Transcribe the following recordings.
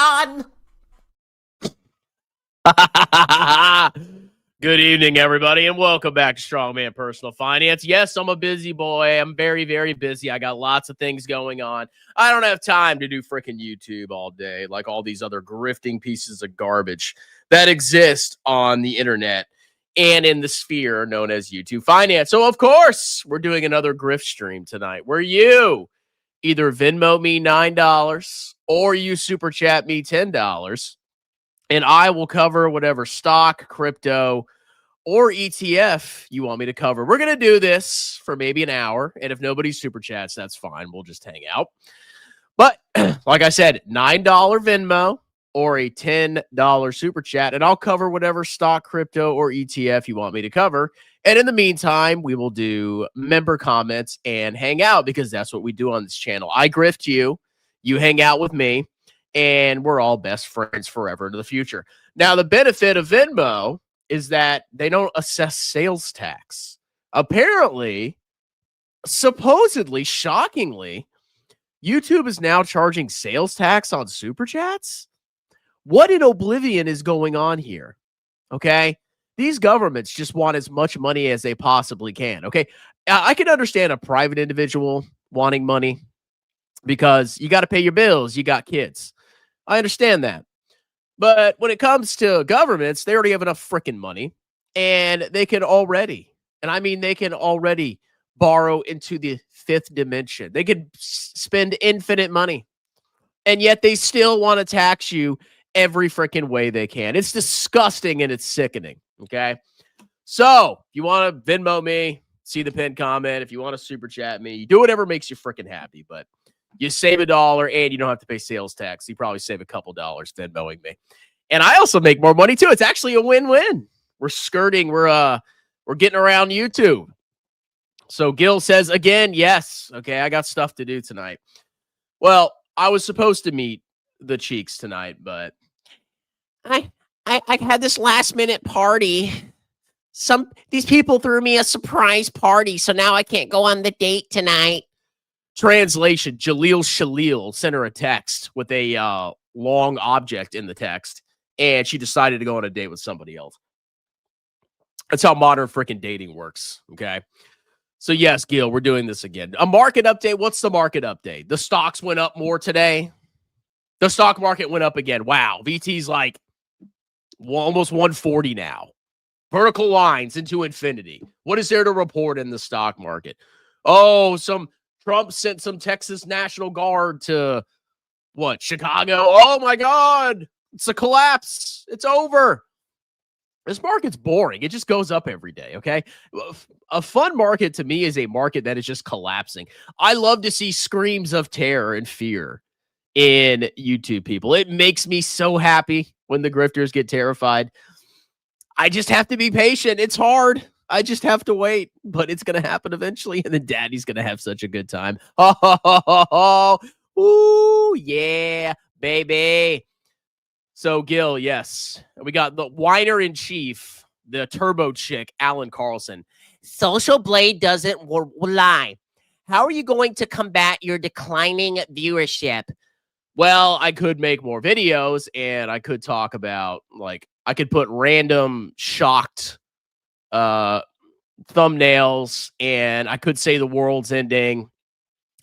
on. Good evening, everybody, and welcome back to Strongman Personal Finance. Yes, I'm a busy boy. I'm very, very busy. I got lots of things going on. I don't have time to do freaking YouTube all day like all these other grifting pieces of garbage that exist on the internet and in the sphere known as YouTube Finance. So, of course, we're doing another grift stream tonight where you either Venmo me $9 or you Super Chat me $10. And I will cover whatever stock, crypto, or ETF you want me to cover. We're going to do this for maybe an hour. And if nobody super chats, that's fine. We'll just hang out. But like I said, $9 Venmo or a $10 super chat. And I'll cover whatever stock, crypto, or ETF you want me to cover. And in the meantime, we will do member comments and hang out because that's what we do on this channel. I grift you. You hang out with me. And we're all best friends forever into the future. Now, the benefit of Venmo is that they don't assess sales tax. Apparently, supposedly, shockingly, YouTube is now charging sales tax on Super Chats. What in oblivion is going on here? Okay? These governments just want as much money as they possibly can. Okay? I can understand a private individual wanting money because you got to pay your bills. You got kids. I understand that. But when it comes to governments, they already have enough freaking money. And they can already, and I mean they can already borrow into the fifth dimension. They could spend infinite money. And yet they still want to tax you every freaking way they can. It's disgusting and it's sickening. Okay? So, if you want to Venmo me, see the pinned comment. If you want to super chat me, do whatever makes you freaking happy. But you save $1 and you don't have to pay sales tax. You probably save a couple dollars Venmoing me. And I also make more money too. It's actually a win-win. We're skirting. We're getting around YouTube. So Gil says again, yes. Okay, I got stuff to do tonight. Well, I was supposed to meet the Cheeks tonight, but I had this last minute party. These people threw me a surprise party, so now I can't go on the date tonight. Translation, Jaleel Shalil sent her a text with a long object in the text, and she decided to go on a date with somebody else. That's how modern freaking dating works, okay? So yes, Gil, we're doing this again. A market update. What's the market update? The stocks went up more today. The stock market went up again. Wow. VT's like almost 140 now. Vertical lines into infinity. What is there to report in the stock market? Oh, Trump sent some Texas National Guard to Chicago. Oh my God. It's a collapse. It's over. This market's boring. It just goes up every day. Okay. A fun market to me is a market that is just collapsing. I love to see screams of terror and fear in YouTube people. It makes me so happy when the grifters get terrified. I just have to be patient. It's hard. I just have to wait, but it's going to happen eventually, and then Daddy's going to have such a good time. Oh, ooh, yeah, baby. So, Gil, yes, we got the whiner-in-chief, the turbo chick, Alan Carlson. Social Blade doesn't lie. How are you going to combat your declining viewership? Well, I could make more videos, and I could talk about, I could put random shocked thumbnails, and I could say the world's ending.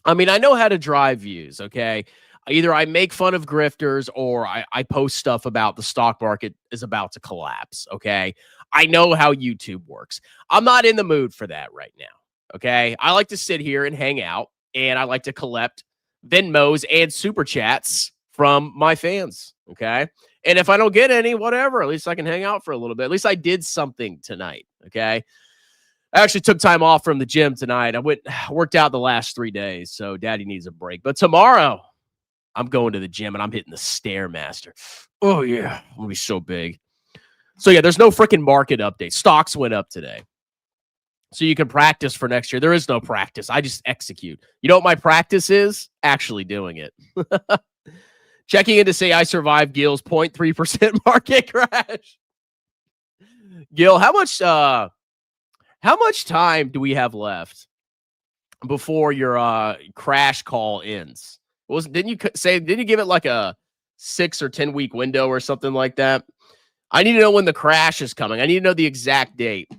I mean, I know how to drive views, okay? Either I make fun of grifters or I post stuff about the stock market is about to collapse, okay? I know how YouTube works. I'm not in the mood for that right now, okay? I like to sit here and hang out, and I like to collect Venmos and Super Chats from my fans, okay? And if I don't get any, whatever, at least I can hang out for a little bit. At least I did something tonight, okay? I actually took time off from the gym tonight. I worked out the last 3 days, so Daddy needs a break. But tomorrow, I'm going to the gym, and I'm hitting the Stairmaster. Oh, yeah. I'm going to be so big. So, yeah, there's no freaking market update. Stocks went up today. So you can practice for next year. There is no practice. I just execute. You know what my practice is? Actually doing it. Checking in to say I survived Gil's 0.3% market crash. Gil, how much time do we have left before your crash call ends? Didn't you give it like a 6 or 10 week window or something like that. I need to know when the crash is coming. I need to know the exact date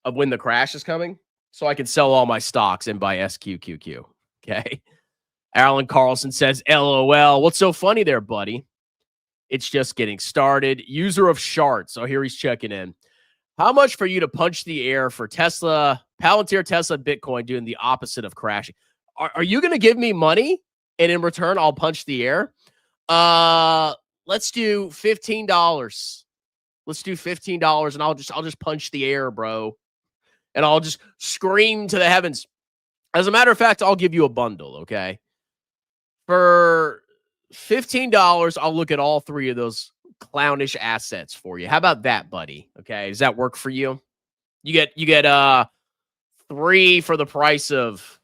of when the crash is coming so I can sell all my stocks and buy SQQQ. Okay. Alan Carlson says, LOL. What's so funny there, buddy? It's just getting started. User of Shart. So here he's checking in. How much for you to punch the air for Tesla, Palantir, Tesla, Bitcoin doing the opposite of crashing? Are you going to give me money and in return I'll punch the air? Let's do $15. Let's do $15 and I'll just punch the air, bro. And I'll just scream to the heavens. As a matter of fact, I'll give you a bundle, okay? For $15, I'll look at all three of those clownish assets for you. How about that, buddy? Okay, does that work for you? You get 3 for the price of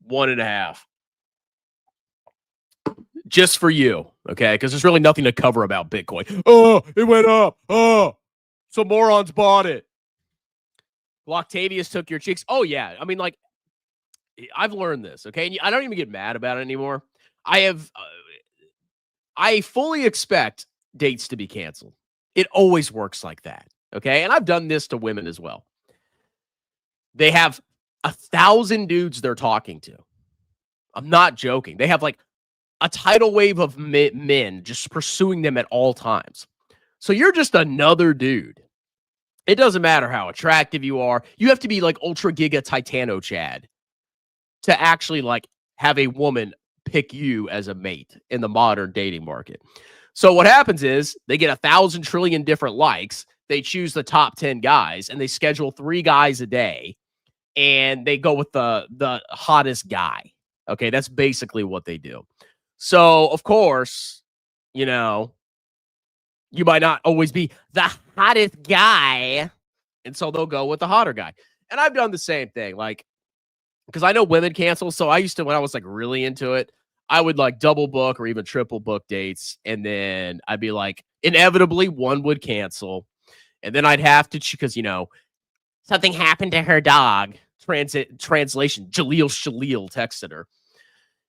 1.5. Just for you, okay? Because there's really nothing to cover about Bitcoin. Oh, it went up. Oh, some morons bought it. Octavius took your cheeks. Oh, yeah. I mean, like, I've learned this, okay? And I don't even get mad about it anymore. I fully expect dates to be canceled. It always works like that, okay? And I've done this to women as well. They have 1,000 dudes they're talking to. I'm not joking. They have like a tidal wave of men just pursuing them at all times. So you're just another dude. It doesn't matter how attractive you are. You have to be like ultra giga titano Chad to actually like have a woman pick you as a mate in the modern dating market. So what happens is they get 1,000 trillion different likes. They choose the top 10 guys and they schedule 3 guys a day and they go with the hottest guy. Okay, that's basically what they do. So, of course, you know, you might not always be the hottest guy. And so they'll go with the hotter guy. And I've done the same thing. Like, because I know women cancel. So I used to, when I was like really into it, I would like double book or even triple book dates. And then I'd be like, inevitably one would cancel. And then I'd have to, because, you know, something happened to her dog. Translation, Jaleel Shaleel texted her.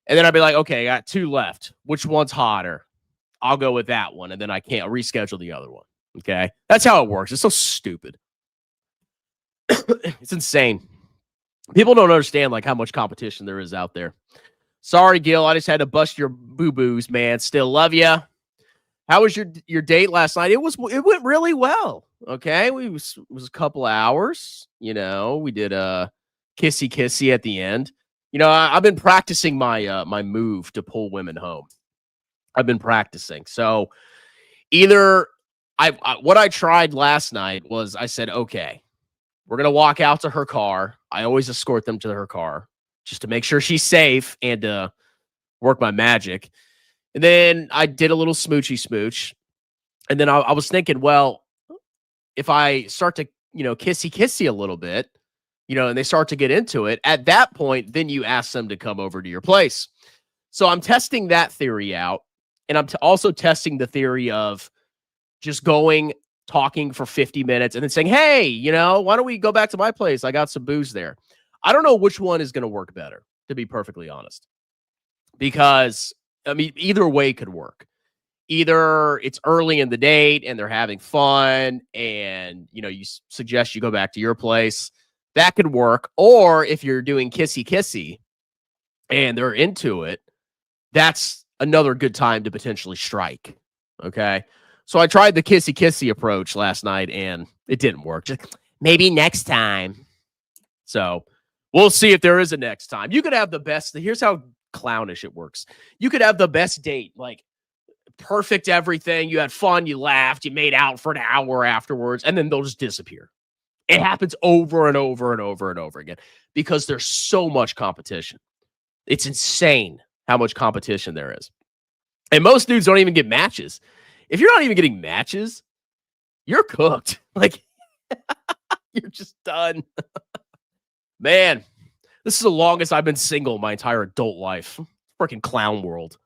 And then I'd be like, okay, I got 2 left. Which one's hotter? I'll go with that one. And then I can't reschedule the other one. Okay. That's how it works. It's so stupid. It's insane. People don't understand like how much competition there is out there. Sorry, Gil. I just had to bust your boo-boos, man. Still love you. How was your date last night? It went really well. Okay. It was a couple of hours. You know, we did a kissy at the end. You know, I've been practicing my my move to pull women home. I've been practicing. So either what I tried last night was I said, okay, we're going to walk out to her car. I always escort them to her car just to make sure she's safe and work my magic. And then I did a little smoochy smooch. And then I was thinking, well, if I start to, you know, kissy a little bit, you know, and they start to get into it, at that point, then you ask them to come over to your place. So I'm testing that theory out. And I'm also testing the theory of just talking for 50 minutes and then saying, hey, you know, why don't we go back to my place? I got some booze there. I don't know which one is going to work better, to be perfectly honest. Because, I mean, either way could work. Either it's early in the date and they're having fun and, you know, you suggest you go back to your place. That could work. Or if you're doing kissy and they're into it, that's another good time to potentially strike. Okay. So I tried the kissy approach last night and it didn't work. Just maybe next time. So we'll see if there is a next time. You could have the best. Here's how clownish it works. You could have the best date, like perfect everything. You had fun. You laughed. You made out for an hour afterwards, and then they'll just disappear. It happens over and over and over and over again because there's so much competition. It's insane how much competition there is. And most dudes don't even get matches. If you're not even getting matches, you're cooked. Like, you're just done. Man, this is the longest I've been single my entire adult life. Freaking clown world.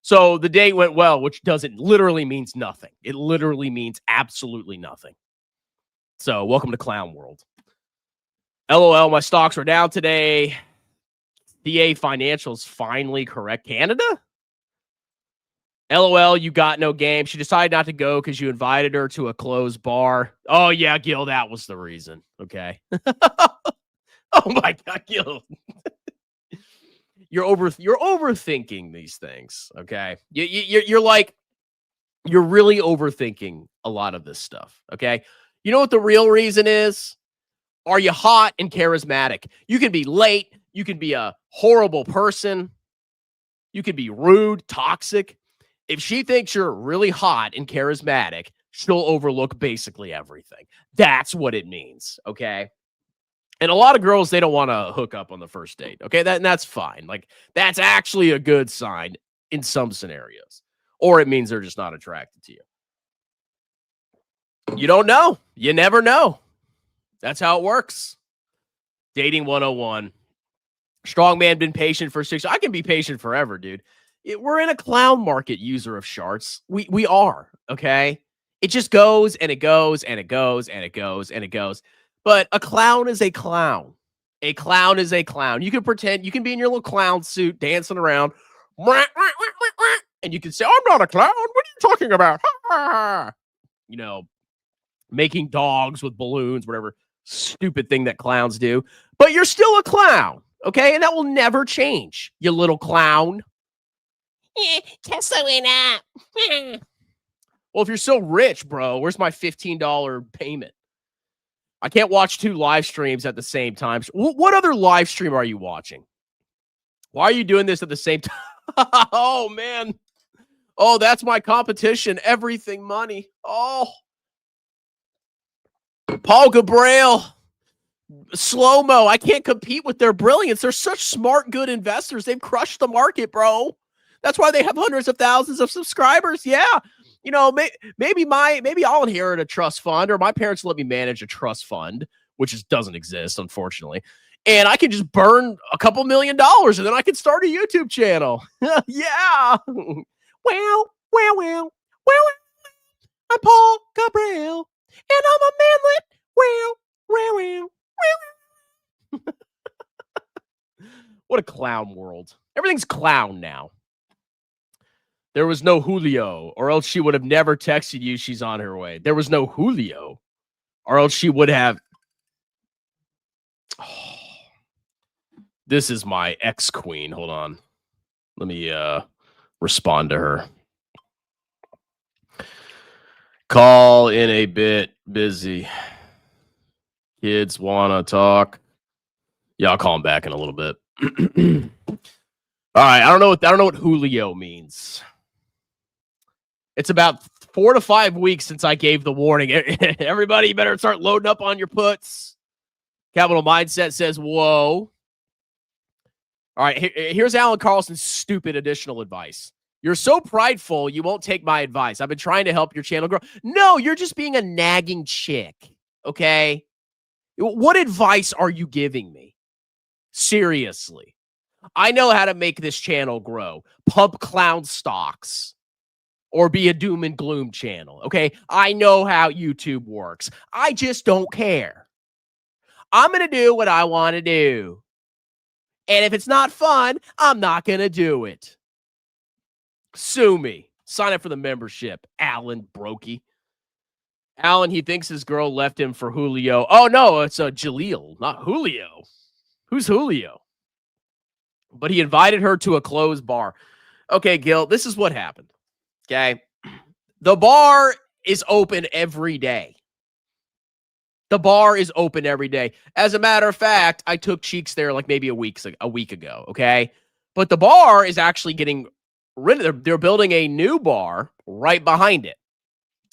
So the date went well, which literally means nothing. It literally means absolutely nothing. So welcome to clown world. LOL, my stocks were down today. PA Financials finally correct. Canada? LOL, you got no game. She decided not to go because you invited her to a closed bar. Oh, yeah, Gil, that was the reason. Okay. Oh, my God, Gil. You're overthinking these things, okay? You're like, you're really overthinking a lot of this stuff, okay? You know what the real reason is? Are you hot and charismatic? You can be late. You can be a horrible person. You can be rude, toxic. If she thinks you're really hot and charismatic, she'll overlook basically everything. That's what it means, okay? And a lot of girls, they don't want to hook up on the first date, okay? That's fine. Like, that's actually a good sign in some scenarios. Or it means they're just not attracted to you. You don't know. You never know. That's how it works. Dating 101. Strongman been patient for 6 years. I can be patient forever, dude. We're in a clown market, user of sharts. We are, okay? It just goes and it goes and it goes and it goes and it goes. But a clown is a clown. A clown is a clown. You can pretend, you can be in your little clown suit dancing around, and you can say, I'm not a clown. What are you talking about? You know, making dogs with balloons, whatever stupid thing that clowns do. But you're still a clown, okay? And that will never change, you little clown. Tesla went up. Well, if you're so rich, bro, where's my $15 payment? I can't watch 2 live streams at the same time. What other live stream are you watching? Why are you doing this at the same time? Oh, man. Oh, that's my competition. Everything money. Oh. Paul Gabriel. Slow-mo. I can't compete with their brilliance. They're such smart, good investors. They've crushed the market, bro. That's why they have hundreds of thousands of subscribers. Yeah. You know, maybe I'll inherit a trust fund, or my parents let me manage a trust fund, which doesn't exist, unfortunately. And I can just burn a couple $1 million, and then I can start a YouTube channel. Yeah. Well. I'm Paul Gabriel, and I'm a manlet. Well. What a clown world. Everything's clown now. There was no Julio, or else she would have never texted you she's on her way. There was no Julio, or else she would have. Oh, this is my ex-queen. Hold on. Let me respond to her. Call in a bit. Busy. Kids want to talk. Yeah, I'll call him back in a little bit. All right. I don't know what Julio means. It's about 4 to 5 weeks since I gave the warning. Everybody better start loading up on your puts. Capital Mindset says, whoa. All right, here's Alan Carlson's stupid additional advice. You're so prideful, you won't take my advice. I've been trying to help your channel grow. No, you're just being a nagging chick, okay? What advice are you giving me? Seriously. I know how to make this channel grow. Pump clown stocks. Or be a doom and gloom channel, okay? I know how YouTube works. I just don't care. I'm going to do what I want to do. And if it's not fun, I'm not going to do it. Sue me. Sign up for the membership, Alan Brokey. Alan, he thinks his girl left him for Julio. Oh, no, it's Jaleel, not Julio. Who's Julio? But he invited her to a closed bar. Okay, Gil, this is what happened. Okay. The bar is open every day. The bar is open every day. As a matter of fact, I took Cheeks there like maybe a week ago. Okay. But the bar is actually getting rid of. They're building a new bar right behind it.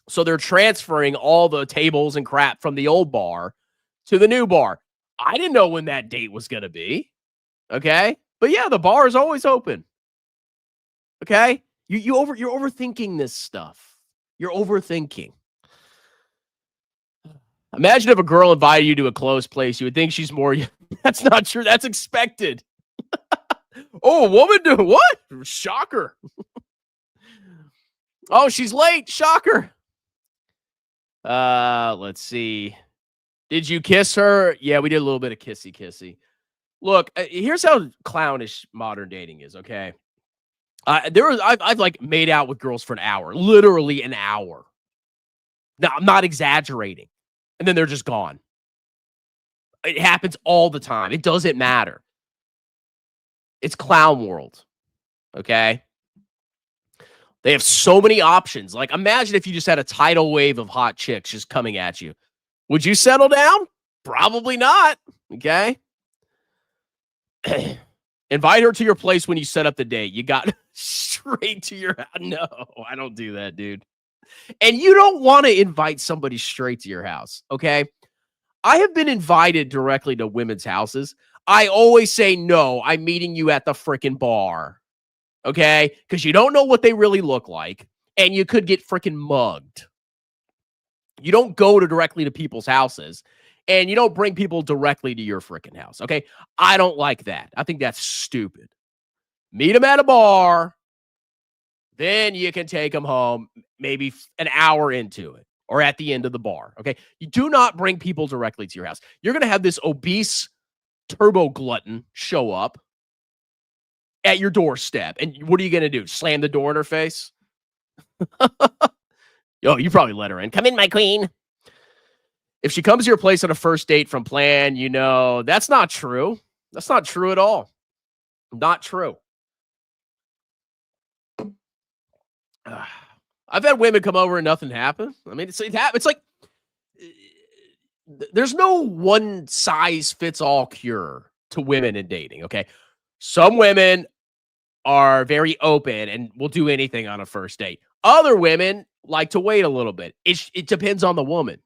So they're transferring all the tables and crap from the old bar to the new bar. I didn't know when that date was going to be. Okay. But yeah, the bar is always open. Okay. You're overthinking this stuff. You're overthinking. Imagine if a girl invited you to a closed place. You would think she's more. That's not true. That's expected. Oh, a woman do what? Shocker. Oh, she's late. Shocker. Let's see. Did you kiss her? Yeah, we did a little bit of kissy. Look, here's how clownish modern dating is, okay? I've like made out with girls for an hour, literally an hour. No, I'm not exaggerating. And then they're just gone. It happens all the time. It doesn't matter. It's clown world. Okay. They have so many options. Like, imagine if you just had a tidal wave of hot chicks just coming at you. Would you settle down? Probably not. Okay. Invite her to your place when you set up the date. You got straight to your house. No, I don't do that, dude. And you don't want to invite somebody straight to your house. Okay. I have been invited directly to women's houses. I always say, no, I'm meeting you at the freaking bar. Okay. Because you don't know what they really look like. And you could get freaking mugged. You don't go directly to people's houses. And you don't bring people directly to your freaking house. Okay. I don't like that. I think that's stupid. Meet them at a bar. Then you can take them home maybe an hour into it or at the end of the bar. Okay. You do not bring people directly to your house. You're going to have this obese turbo glutton show up at your doorstep. And what are you going to do? Slam the door in her face? Yo, you probably let her in. Come in, my queen. If she comes to your place on a first date from plan, you know, that's not true. That's not true at all. Not true. I've had women come over and nothing happened. I mean, it's like there's no one size fits all cure to women in dating. Okay. Some women are very open and will do anything on a first date. Other women like to wait a little bit. It depends on the woman.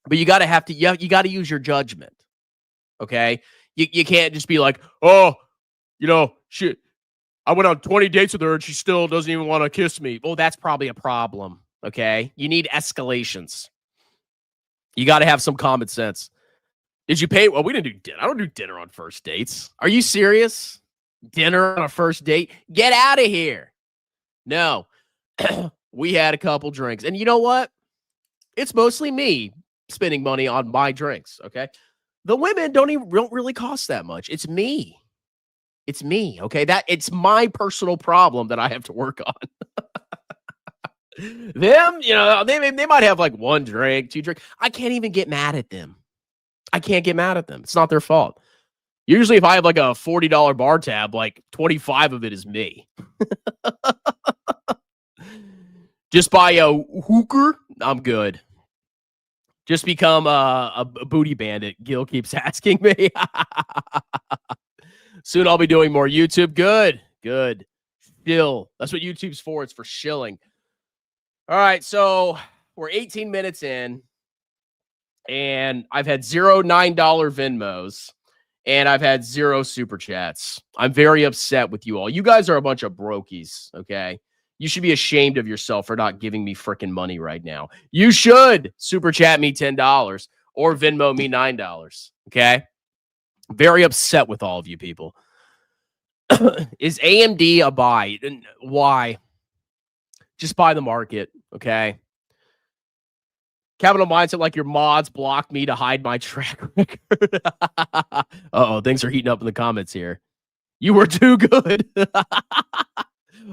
But you got to use your judgment. Okay. You can't just be like, oh, you know, shit. I went on 20 dates with her and she still doesn't even want to kiss me. Well, that's probably a problem. Okay. You need escalations. You got to have some common sense. Did you pay? Well, we didn't do dinner. I don't do dinner on first dates. Are you serious? Dinner on a first date? Get out of here. No. We had a couple drinks. And you know what? It's mostly me spending money on my drinks. Okay. The women don't really cost that much. It's me. It's me. Okay. It's my personal problem that I have to work on. Them, you know, they might have like one drink, two drink. I can't even get mad at them. I can't get mad at them. It's not their fault. Usually if I have like a $40 bar tab, like 25 of it is me. Just buy a hooker. I'm good. Just become a booty bandit. Gil keeps asking me. Soon I'll be doing more YouTube. Good. Shill. That's what YouTube's for. It's for shilling. All right. So we're 18 minutes in. And I've had 0 $9 Venmos. And I've had 0 Super Chats. I'm very upset with you all. You guys are a bunch of brokies. Okay. You should be ashamed of yourself for not giving me freaking money right now. You should Super Chat me $10 or Venmo me $9. Okay. Very upset with all of you people. Is AMD a buy? Why? Just buy the market. Okay. Capital mindset like your mods blocked me to hide my track record. Uh-oh, things are heating up in the comments here. You were too good.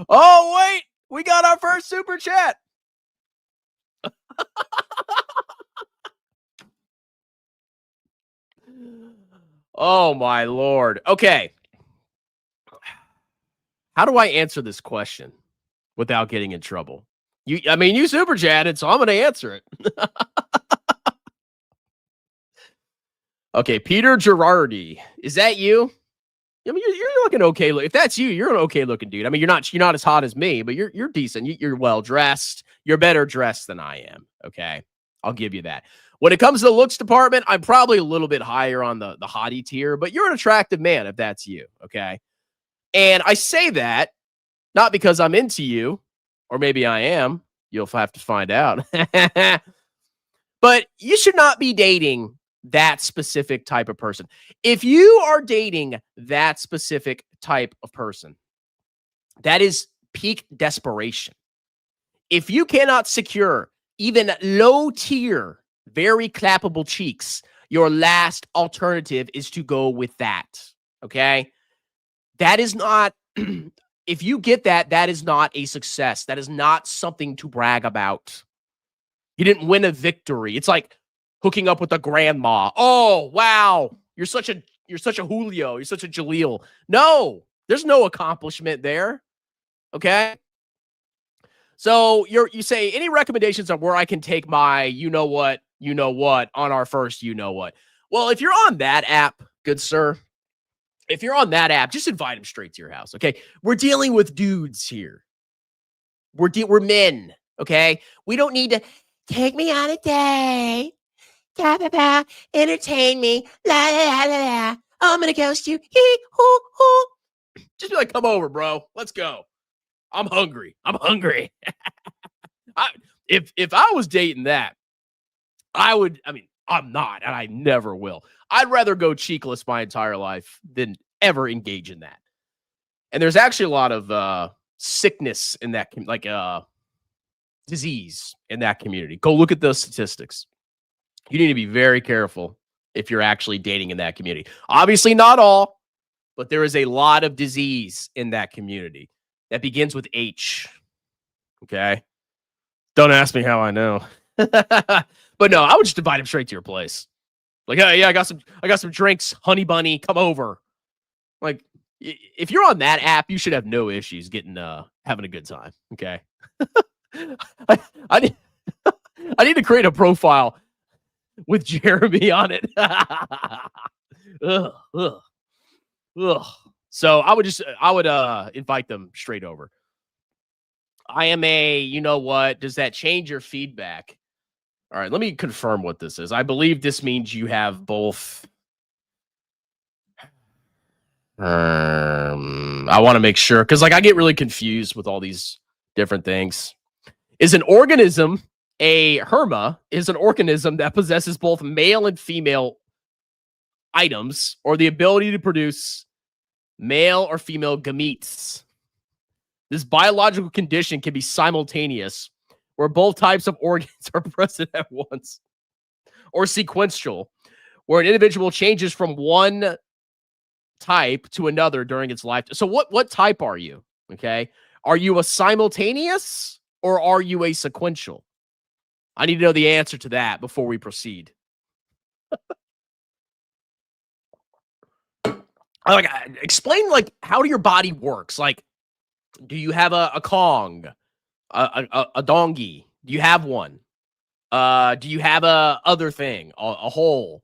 Oh, wait. We got our first Super Chat. Oh, my Lord. Okay. How do I answer this question without getting in trouble? You Super Chatted, so I'm going to answer it. Okay, Peter Girardi. Is that you? I mean, you're looking okay. If that's you, you're an okay looking dude. I mean, you're not as hot as me, but you're decent. You're well dressed. You're better dressed than I am. Okay, I'll give you that. When it comes to the looks department, I'm probably a little bit higher on the hottie tier, but you're an attractive man if that's you. Okay, and I say that not because I'm into you, or maybe I am. You'll have to find out. But you should not be dating that specific type of person. If you are dating that specific type of person, that is peak desperation. If you cannot secure even low tier, very clappable cheeks, your last alternative is to go with that. Okay. That is not if you get that, that is not a success. That is not something to brag about. You didn't win a victory. It's like hooking up with a grandma. Oh, wow. You're such a Julio. You're such a Jaleel. No, there's no accomplishment there. Okay. So you say any recommendations on where I can take my you know what on our first you know what. Well, if you're on that app, good sir, if you're on that app, just invite him straight to your house. Okay. We're dealing with dudes here. We're men. Okay. We don't need to take me on a date. Da, da, da, entertain me. La, la, la, la, la. Oh, I'm going to ghost you. Hee, hoo, hoo. Just be like, come over, bro. Let's go. I'm hungry. If I was dating that, I mean, I'm not, and I never will. I'd rather go cheekless my entire life than ever engage in that. And there's actually a lot of sickness in that, like disease in that community. Go look at those statistics. You need to be very careful if you're actually dating in that community. Obviously not all, but there is a lot of disease in that community that begins with H. Okay. Don't ask me how I know. But no, I would just invite him straight to your place. Like, hey, yeah, I got some drinks, honey bunny, come over. Like, if you're on that app, you should have no issues getting having a good time. Okay. I need to create a profile with Jeremy on it. Ugh. So I would invite them straight over. I am you know what? Does that change your feedback? All right, let me confirm what this is. I believe this means you have both. I want to make sure because, like, I get really confused with all these different things. Is an organism a herma? Is an organism that possesses both male and female items, or the ability to produce male or female gametes? This biological condition can be simultaneous, where both types of organs are present at once, or sequential, where an individual changes from one type to another during its life. So what type are you? Okay. Are you a simultaneous or are you a sequential? I need to know the answer to that before we proceed. Explain how your body works. Like, do you have a Kong, a donkey? Do you have one? Do you have a other thing, a hole?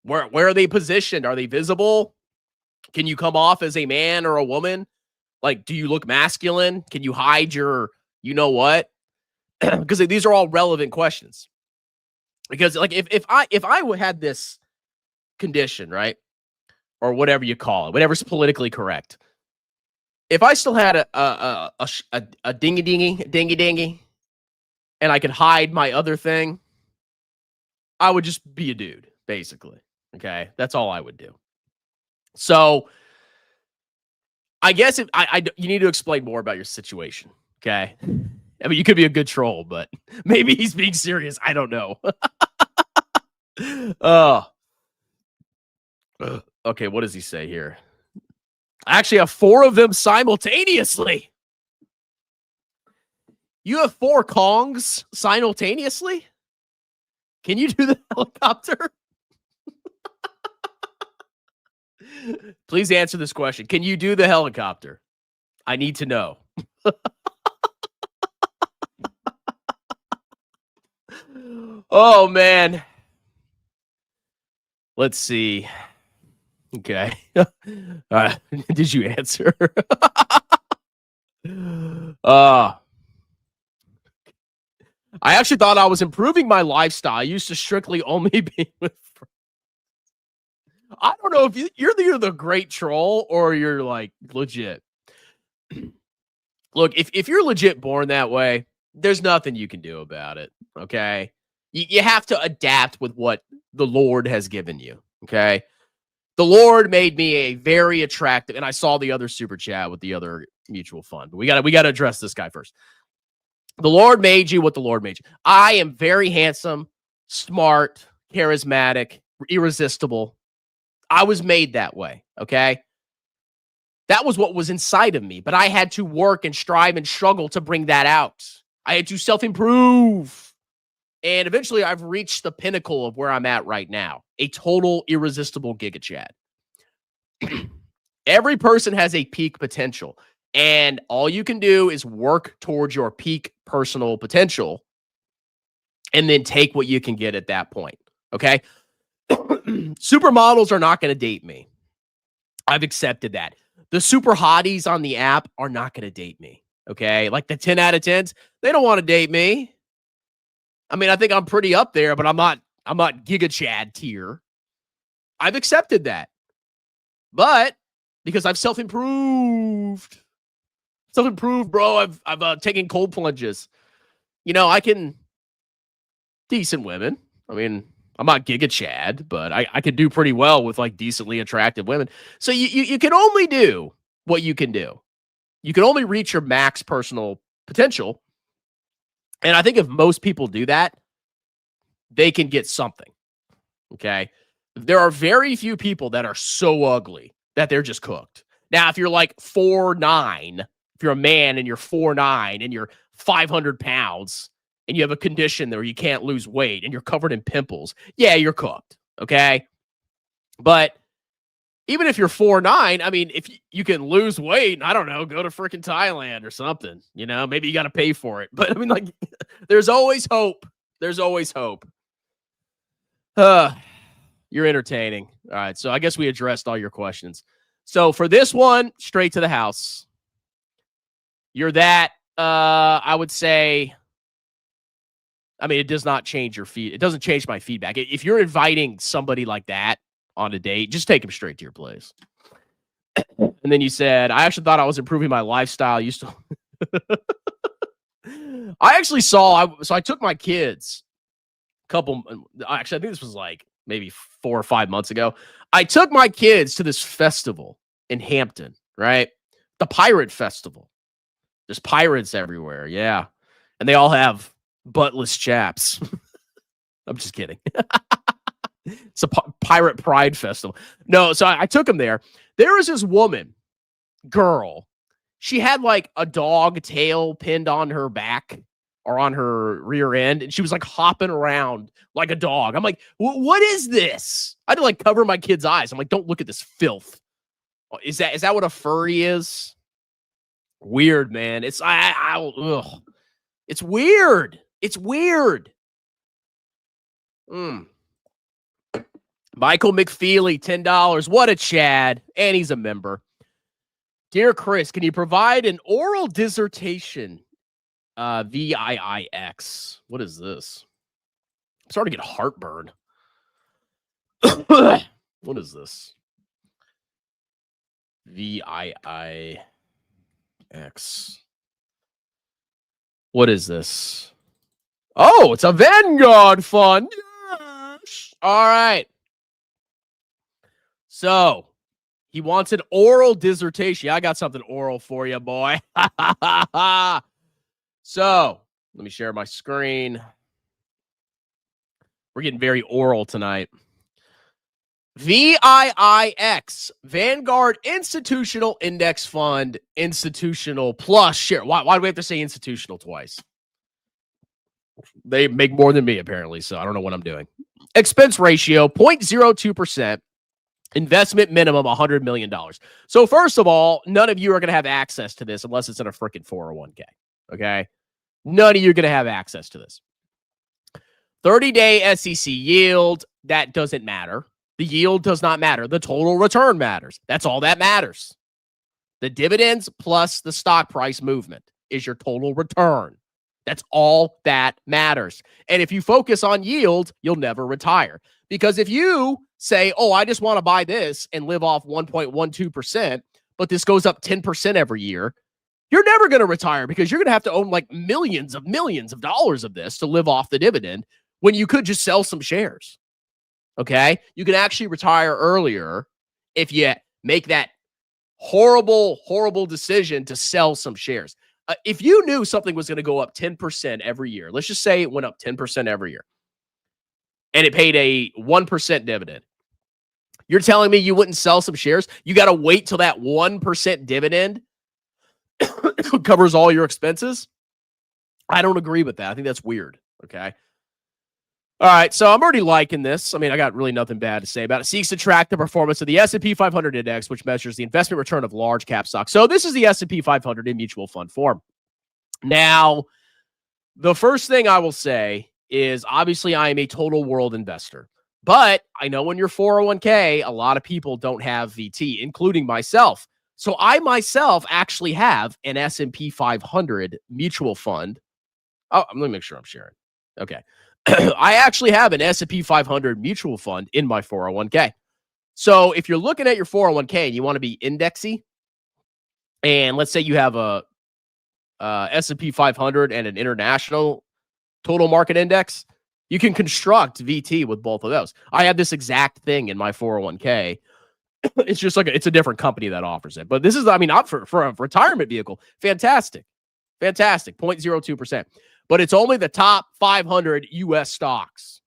Where are they positioned? Are they visible? Can you come off as a man or a woman? Like, do you look masculine? Can you hide your, you know what? Because these are all relevant questions. Because like, if I had this condition, right, or whatever you call it, whatever's politically correct, if I still had a dingy, and I could hide my other thing, I would just be a dude, basically. Okay, that's all I would do. So I guess you need to explain more about your situation. Okay, I mean, you could be a good troll, but maybe he's being serious. I don't know. Okay, what does he say here? I actually have 4 of them simultaneously. You have 4 Kongs simultaneously? Can you do the helicopter? Please answer this question. Can you do the helicopter? I need to know. Oh, man. Let's see. Okay. Did you answer? I actually thought I was improving my lifestyle. I used to strictly only be with friends. I don't know if you're either the great troll or you're like legit. Look, if you're legit born that way, there's nothing you can do about it. Okay. You have to adapt with what the Lord has given you. Okay. The Lord made me a very attractive, and I saw the other super chat with the other mutual fund, but we gotta address this guy first. The Lord made you what the Lord made you. I am very handsome, smart, charismatic, irresistible. I was made that way. Okay. That was what was inside of me, but I had to work and strive and struggle to bring that out. I had to self-improve. And eventually I've reached the pinnacle of where I'm at right now. A total irresistible Giga Chad. Every person has a peak potential. And all you can do is work towards your peak personal potential and then take what you can get at that point. Okay? Supermodels are not going to date me. I've accepted that. The super hotties on the app are not going to date me. Okay? Like the 10 out of 10s, they don't want to date me. I mean, I think I'm pretty up there, but I'm not Giga Chad tier. I've accepted that. But because I've self-improved. Self-improved, bro. I've taken cold plunges. You know, I can decent women. I mean, I'm not Giga Chad, but I could do pretty well with like decently attractive women. So you can only do what you can do. You can only reach your max personal potential. And I think if most people do that, they can get something. Okay. There are very few people that are so ugly that they're just cooked. Now, if you're like 4'9", if you're a man and you're 4'9" and you're 500 pounds and you have a condition where you can't lose weight and you're covered in pimples, yeah, you're cooked. Okay. But even if you're 4'9", I mean, if you can lose weight, I don't know, go to freaking Thailand or something, you know, maybe you got to pay for it. But I mean, like, there's always hope. There's always hope. You're entertaining. All right. So I guess we addressed all your questions. So for this one, straight to the house. You're that, I would say, I mean, it does not change your feed. It doesn't change my feedback. If you're inviting somebody like that on a date, just take them straight to your place. And then you said, I actually thought I was improving my lifestyle. You still, I actually saw, so I took my kids actually, I think this was like maybe 4 or 5 months ago. I took my kids to this festival in Hampton, right? The Pirate Festival. There's pirates everywhere. Yeah. And they all have buttless chaps. I'm just kidding. It's a pirate pride festival. No, so I took them there. There was this girl. She had like a dog tail pinned on her back or on her rear end, and she was like hopping around like a dog. I'm like, what is this? I had to like cover my kid's eyes. I'm like, don't look at this filth. Is that what a furry is? Weird, man. It's It's weird. It's weird. Michael McFeely, $10. What a Chad. And he's a member. Dear Chris, can you provide an oral dissertation? VIIX. What is this? I'm starting to get heartburn. What is this? VIIX. What is this? Oh, it's a Vanguard fund. Yes. All right. So he wants an oral dissertation. I got something oral for you, boy. So let me share my screen. We're getting very oral tonight. VIIX, Vanguard Institutional Index Fund, Institutional Plus Share. Why do we have to say institutional twice? They make more than me, apparently, so I don't know what I'm doing. Expense ratio, 0.02%. Investment minimum, $100 million. So first of all, none of you are going to have access to this unless it's in a freaking 401k, okay? None of you are going to have access to this. 30-day SEC yield, that doesn't matter. The yield does not matter. The total return matters. That's all that matters. The dividends plus the stock price movement is your total return. That's all that matters. And if you focus on yield, you'll never retire. Because if you say, oh, I just want to buy this and live off 1.12%, but this goes up 10% every year, you're never going to retire because you're going to have to own like millions of dollars of this to live off the dividend when you could just sell some shares. Okay? You can actually retire earlier if you make that horrible, horrible decision to sell some shares. If you knew something was going to go up 10% every year, let's just say it went up 10% every year, and it paid a 1% dividend, You're telling me you wouldn't sell some shares? You got to wait till that 1% dividend covers all your expenses? I don't agree with that. I think that's weird. Okay. All right, so I'm already liking this. I mean, I got really nothing bad to say about it. Seeks to track the performance of the S&P 500 index, which measures the investment return of large cap stocks. So this is the S&P 500 in mutual fund form. Now, the first thing I will say is obviously I am a total world investor, but I know in your 401k, a lot of people don't have VT, including myself. So I myself actually have an S&P 500 mutual fund. Oh, let me make sure I'm sharing. Okay. I actually have an S&P 500 mutual fund in my 401k. So if you're looking at your 401k and you want to be indexy, and let's say you have a S&P 500 and an international total market index, you can construct VT with both of those. I have this exact thing in my 401k. It's just like it's a different company that offers it. But this is, I mean, not for a retirement vehicle. Fantastic. 0.02%. But it's only the top 500 U.S. stocks.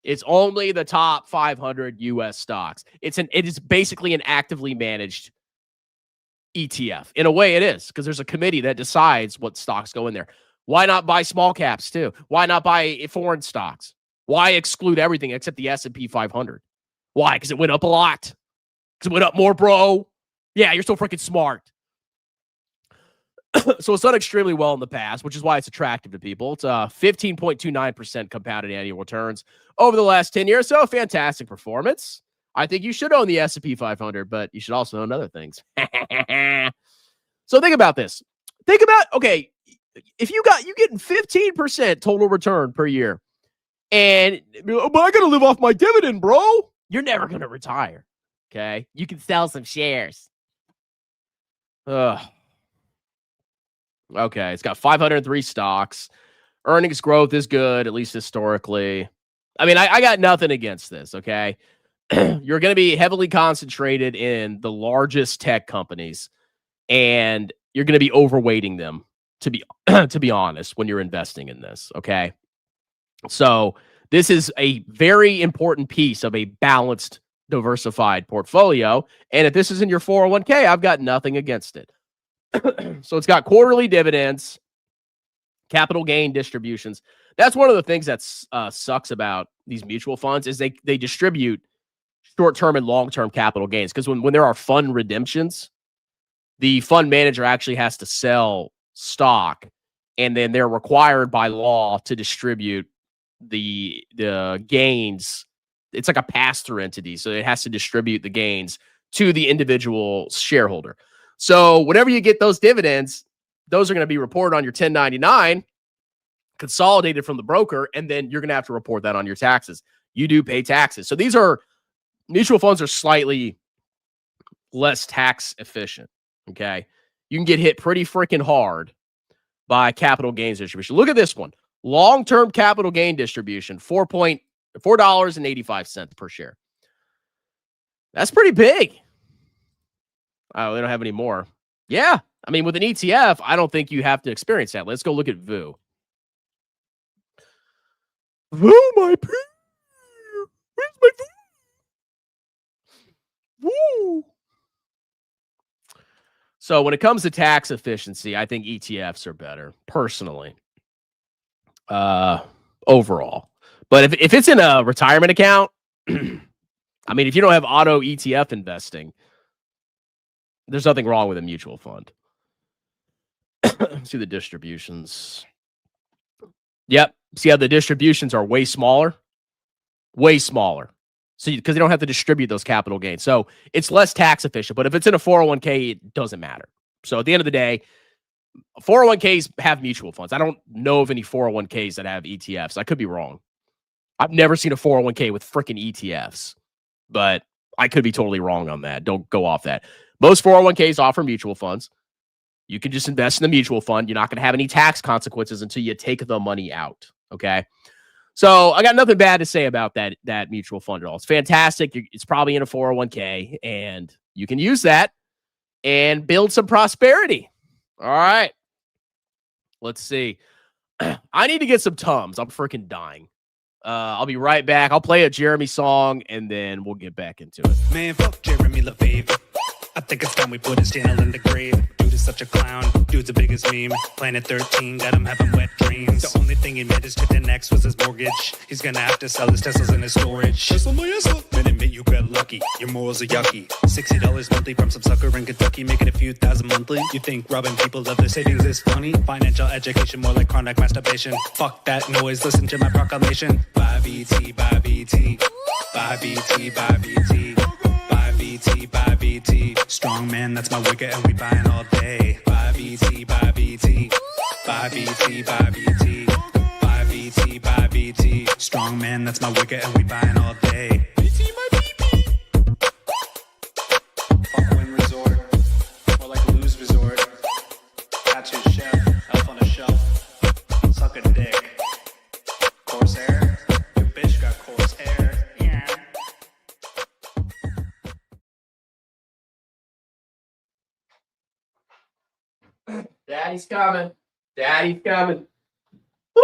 It's only the top 500 U.S. stocks. It is basically an actively managed ETF. In a way, it is, because there's a committee that decides what stocks go in there. Why not buy small caps too? Why not buy foreign stocks? Why exclude everything except the S&P 500? Why? Because it went up a lot. Because it went up more, bro. Yeah, you're so freaking smart. So it's done extremely well in the past, which is why it's attractive to people. It's 15.29% compounded annual returns over the last 10 years. So fantastic performance. I think you should own the S&P 500, but you should also own other things. So think about this. Okay, if you're getting 15% total return per year, and but I gotta live off my dividend, bro. You're never gonna retire. Okay, you can sell some shares. Ugh. Okay, it's got 503 stocks. Earnings growth is good, at least historically. I mean, I got nothing against this, okay? You're going to be heavily concentrated in the largest tech companies, and you're going to be overweighting them, to be honest, when you're investing in this, okay? So this is a very important piece of a balanced, diversified portfolio, and if this is in your 401k, I've got nothing against it. So it's got quarterly dividends, capital gain distributions. That's one of the things that sucks about these mutual funds is they distribute short-term and long-term capital gains. Because when there are fund redemptions, the fund manager actually has to sell stock, and then they're required by law to distribute the gains. It's like a pass-through entity, so it has to distribute the gains to the individual shareholder. So whenever you get those dividends, those are going to be reported on your 1099, consolidated from the broker, and then you're going to have to report that on your taxes. You do pay taxes. So mutual funds are slightly less tax efficient, okay? You can get hit pretty freaking hard by capital gains distribution. Look at this one. Long-term capital gain distribution, $4.85 per share. That's pretty big. Oh, they don't have any more. Yeah. I mean, with an ETF, I don't think you have to experience that. Let's go look at VU. VU, my P. Where's my VU? So when it comes to tax efficiency, I think ETFs are better, personally. Overall. But if it's in a retirement account, I mean, if you don't have auto ETF investing, there's nothing wrong with a mutual fund. See the distributions. Yep. See how the distributions are way smaller? Way smaller. So because they don't have to distribute those capital gains. So it's less tax efficient. But if it's in a 401k, it doesn't matter. So at the end of the day, 401ks have mutual funds. I don't know of any 401ks that have ETFs. I could be wrong. I've never seen a 401k with freaking ETFs, but I could be totally wrong on that. Don't go off that. Most 401ks offer mutual funds. You can just invest in the mutual fund. You're not going to have any tax consequences until you take the money out. Okay. So I got nothing bad to say about that mutual fund at all. It's fantastic. It's probably in a 401k, and you can use that and build some prosperity. All right. Let's see. I need to get some Tums. I'm freaking dying. I'll be right back. I'll play a Jeremy song, and then we'll get back into it. Man, fuck Jeremy LaFave. I think it's time we put his channel in the grave. Dude is such a clown. Dude's the biggest meme. Planet 13 got him having wet dreams. The only thing he made his to next was his mortgage. He's gonna have to sell his Teslas in his storage. Tesla, then admit you got lucky. Your morals are yucky. $60 monthly from some sucker in Kentucky, making a few thousand monthly. You think robbing people of their savings is funny? Financial education more like chronic masturbation. Fuck that noise. Listen to my proclamation. Buy BT, buy BT. Buy BT, buy BT. Buy BT, buy BT. Strong man, that's my wicket, and we buying all day. Buy BT, buy BT. Buy BT, buy BT. Buy BT, buy BT. Strong man, that's my wicket, and we buying all day. BT, my BT. Fuck Win Resort. More like a lose resort. Tattoo chef, elf on a shelf. Suck a dick. Coarse hair. Your bitch got coarse hair. Yeah. Daddy's coming. Daddy's coming. Woo!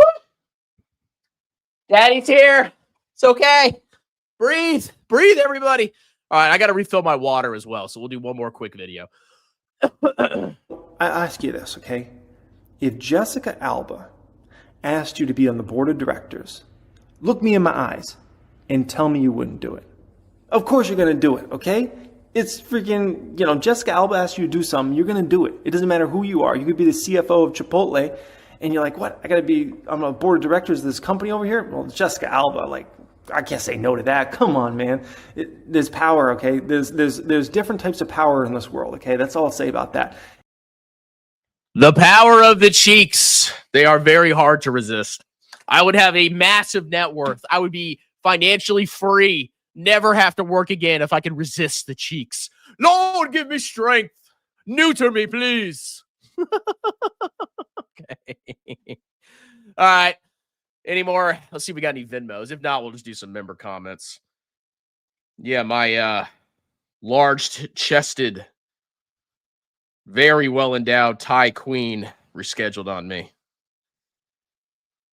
Daddy's here. It's okay. Breathe. Breathe, everybody. All right, I got to refill my water as well, so we'll do one more quick video. I ask you this, okay? If Jessica Alba asked you to be on the board of directors, look me in my eyes and tell me you wouldn't do it. Of course you're going to do it, okay? It's freaking, Jessica Alba asks you to do something, you're going to do it. It doesn't matter who you are. You could be the CFO of Chipotle, and you're like, what? I'm a board of directors of this company over here? Well, it's Jessica Alba. Like, I can't say no to that. Come on, man. There's power, okay? There's different types of power in this world, okay? That's all I'll say about that. The power of the cheeks. They are very hard to resist. I would have a massive net worth. I would be financially free. Never have to work again if I could resist the cheeks. Lord, give me strength. Neuter me, please. Okay. All right. Any more? Let's see if we got any Venmos. If not, we'll just do some member comments. Yeah, my large-chested, very well-endowed Thai queen rescheduled on me.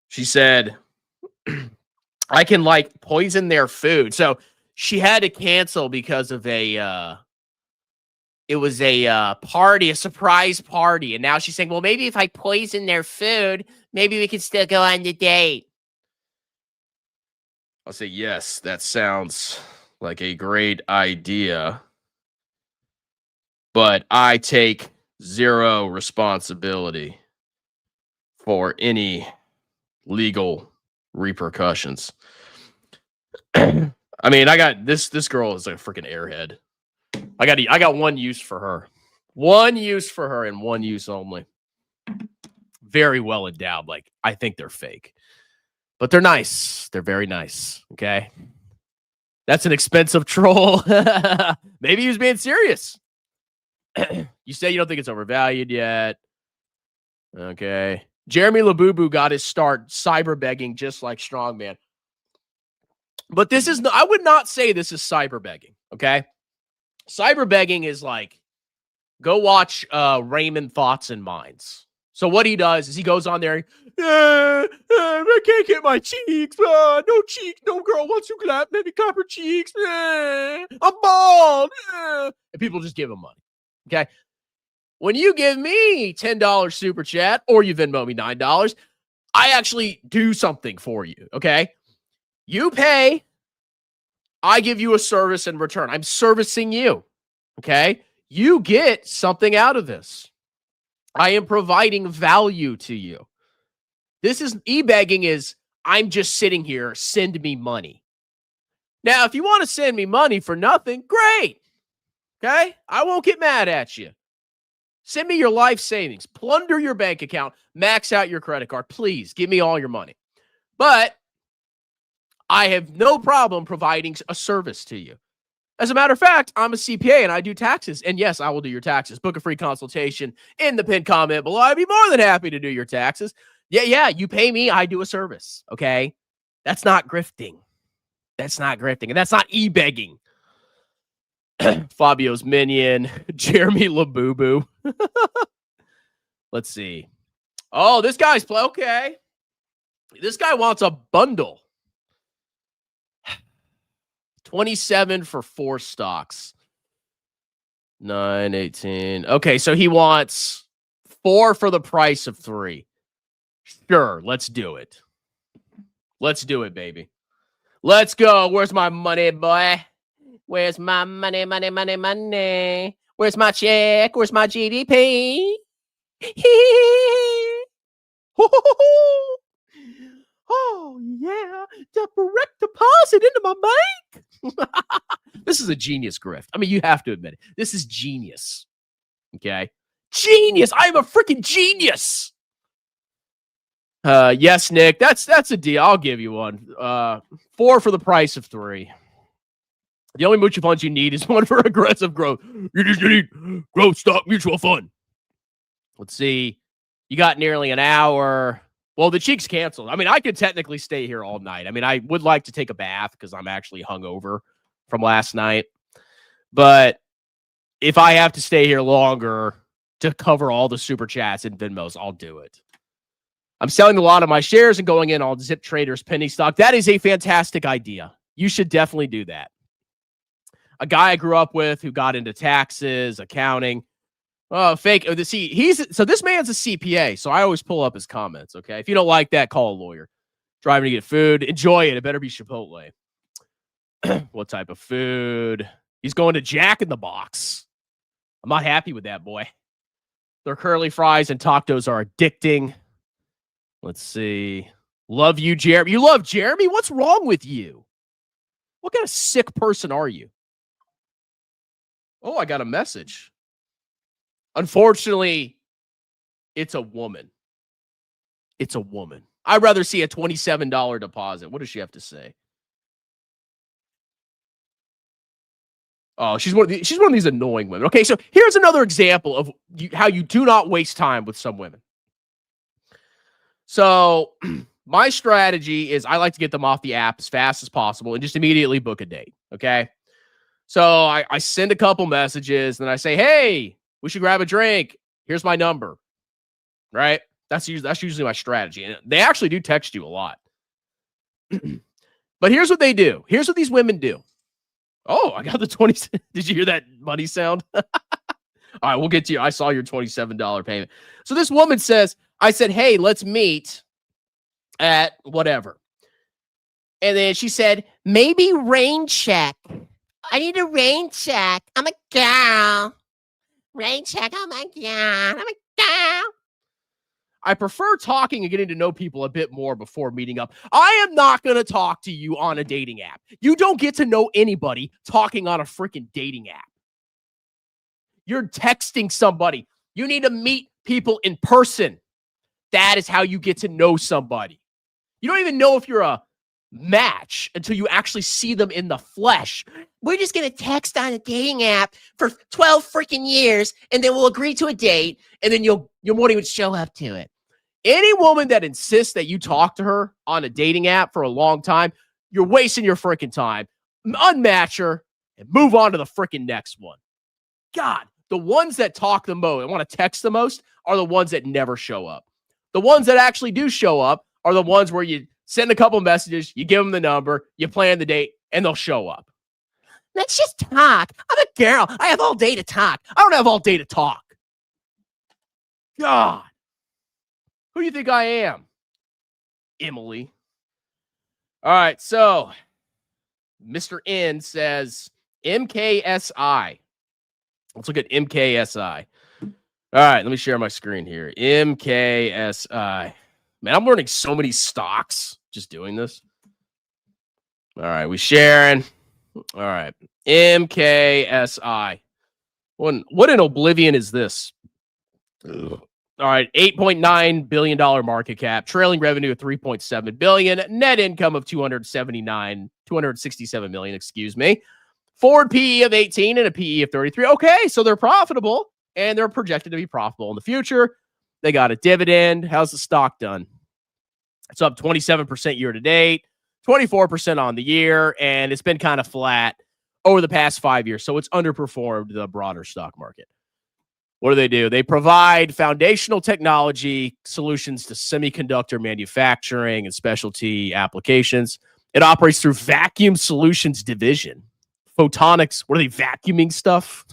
She said, I can, poison their food. So she had to cancel because of it was a party, a surprise party. And now she's saying, well, maybe if I poison their food, maybe we could still go on the date. I'll say, yes, that sounds like a great idea. But I take zero responsibility for any legal repercussions. I mean, I got this girl is like a freaking airhead. I got one use for her. One use for her and one use only. Very well endowed. I think they're fake. But they're nice. They're very nice. Okay. That's an expensive troll. Maybe he was being serious. You say you don't think it's overvalued yet. Okay. Jeremy Labubu got his start cyber begging just like Strongman. But this is I would not say this is cyber begging. Okay. Cyber begging is go watch Raymond Thoughts and Minds. So what he does is he goes on there. I can't get my cheeks. No cheeks. No girl wants to clap. Let me clap her cheeks. I'm bald. And people just give him money. Okay. When you give me $10 super chat or you Venmo me $9, I actually do something for you. Okay. You pay. I give you a service in return. I'm servicing you. Okay. You get something out of this. I am providing value to you. This is e-begging is I'm just sitting here. Send me money. Now, if you want to send me money for nothing, great. Okay. I won't get mad at you. Send me your life savings. Plunder your bank account. Max out your credit card. Please give me all your money. But I have no problem providing a service to you. As a matter of fact, I'm a CPA and I do taxes. And yes, I will do your taxes. Book a free consultation in the pinned comment below. I'd be more than happy to do your taxes. Yeah, you pay me, I do a service. Okay? That's not grifting. That's not grifting. And that's not e-begging. Fabio's minion. Jeremy Labubu. Let's see. Oh, this guy's okay. This guy wants a bundle. 27 for 4 stocks. 9, 18. Okay, so he wants 4 for the price of 3. Sure, let's do it. Let's do it, baby. Let's go. Where's my money, boy? Where's my money, money, money, money? Where's my check? Where's my GDP? Oh, yeah. Direct deposit into my bank. This is a genius grift. I mean, you have to admit it. This is genius. Okay? Genius. I am a freaking genius. Yes, Nick. That's a deal. I'll give you one. 4 for the price of 3. The only mutual funds you need is one for aggressive growth. You just need growth stock mutual fund. Let's see. You got nearly an hour. Well, the cheek's canceled. I mean, I could technically stay here all night. I mean, I would like to take a bath because I'm actually hungover from last night. But if I have to stay here longer to cover all the super chats and Venmos, I'll do it. I'm selling a lot of my shares and going in on Zip Traders penny stock. That is a fantastic idea. You should definitely do that. A guy I grew up with who got into taxes, accounting. Oh, fake. See, so this man's a CPA, so I always pull up his comments, okay? If you don't like that, call a lawyer. Driving to get food. Enjoy it. It better be Chipotle. What type of food? He's going to Jack in the Box. I'm not happy with that, boy. Their curly fries and tacos are addicting. Let's see. Love you, Jeremy. You love Jeremy? What's wrong with you? What kind of sick person are you? Oh, I got a message. Unfortunately, it's a woman. It's a woman. I'd rather see a $27 deposit. What does she have to say? Oh, she's one of these annoying women. Okay, so here's another example of how you do not waste time with some women. So my strategy is I like to get them off the app as fast as possible and just immediately book a date. Okay. So I send a couple messages and I say, hey, we should grab a drink. Here's my number. Right. That's usually my strategy. And they actually do text you a lot. But here's what they do. Here's what these women do. Oh, I got the 20. Did you hear that money sound? All right, we'll get to you. I saw your $27 payment. So this woman says, I said, hey, let's meet at whatever. And then she said, maybe rain check. I need a rain check. I'm a girl. Rain check. Oh my God. I'm a girl. I prefer talking and getting to know people a bit more before meeting up. I am not going to talk to you on a dating app. You don't get to know anybody talking on a freaking dating app. You're texting somebody. You need to meet people in person. That is how you get to know somebody. You don't even know if you're a match until you actually see them in the flesh. We're just going to text on a dating app for 12 freaking years, and then we'll agree to a date, and then you won't even show up to it. Any woman that insists that you talk to her on a dating app for a long time, you're wasting your freaking time. Unmatch her and move on to the freaking next one. God, the ones that talk the most and want to text the most are the ones that never show up. The ones that actually do show up are the ones where you send a couple messages, you give them the number, you plan the date, and they'll show up. Let's just talk. I'm a girl. I have all day to talk. I don't have all day to talk. God. Who do you think I am? Emily. All right, so Mr. N says MKSI. Let's look at MKSI. All right, let me share my screen here. MKSI. Man, I'm learning so many stocks just doing this. All right, we sharing. All right, MKSI. What in oblivion is this? Ugh. All right, $8.9 billion market cap, trailing revenue of $3.7 billion, net income of $267 million, excuse me. Forward PE of 18 and a PE of 33. Okay, so they're profitable, and they're projected to be profitable in the future. They got a dividend. How's the stock done? It's up 27% year to date, 24% on the year, and it's been kind of flat over the past 5 years, so it's underperformed the broader stock market. What do? They provide foundational technology solutions to semiconductor manufacturing and specialty applications. It operates through Vacuum Solutions Division. Photonics, what are they, vacuuming stuff?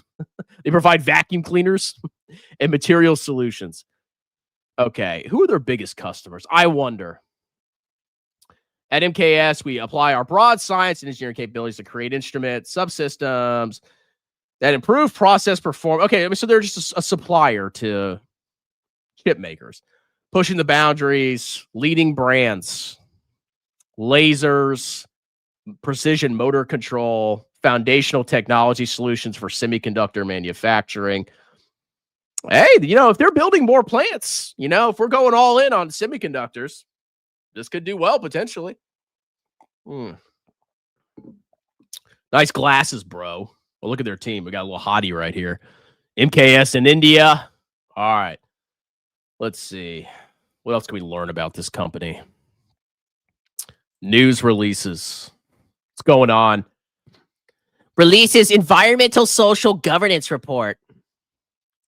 They provide vacuum cleaners and material solutions. Okay, who are their biggest customers? I wonder. At MKS, we apply our broad science and engineering capabilities to create instruments, subsystems that improve process performance. Okay, so they're just a supplier to chip makers, pushing the boundaries, leading brands, lasers, precision motor control, foundational technology solutions for semiconductor manufacturing. Hey, if they're building more plants, if we're going all in on semiconductors, this could do well potentially. Nice glasses, bro. Well, look at their team. We got a little hottie right here. MKS in India. All right. Let's see. What else can we learn about this company? News releases. What's going on? Releases environmental social governance report.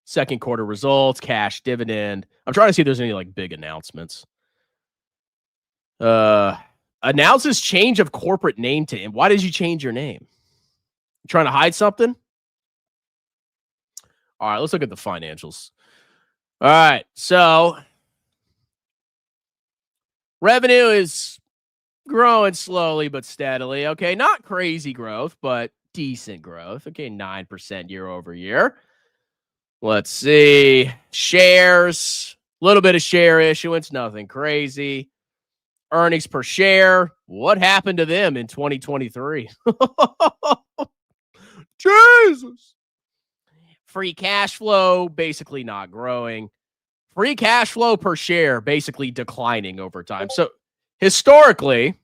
Second quarter results, cash dividend. I'm trying to see if there's any like big announcements. Announces change of corporate name to him. Why did you change your name? You trying to hide something? All right, let's look at the financials. All right, so revenue is growing slowly but steadily. Okay, not crazy growth, but decent growth. Okay, 9% year over year. Let's see. Shares, a little bit of share issuance, nothing crazy. Earnings per share, what happened to them in 2023? Jesus. Free cash flow, basically not growing. Free cash flow per share, basically declining over time. So historically,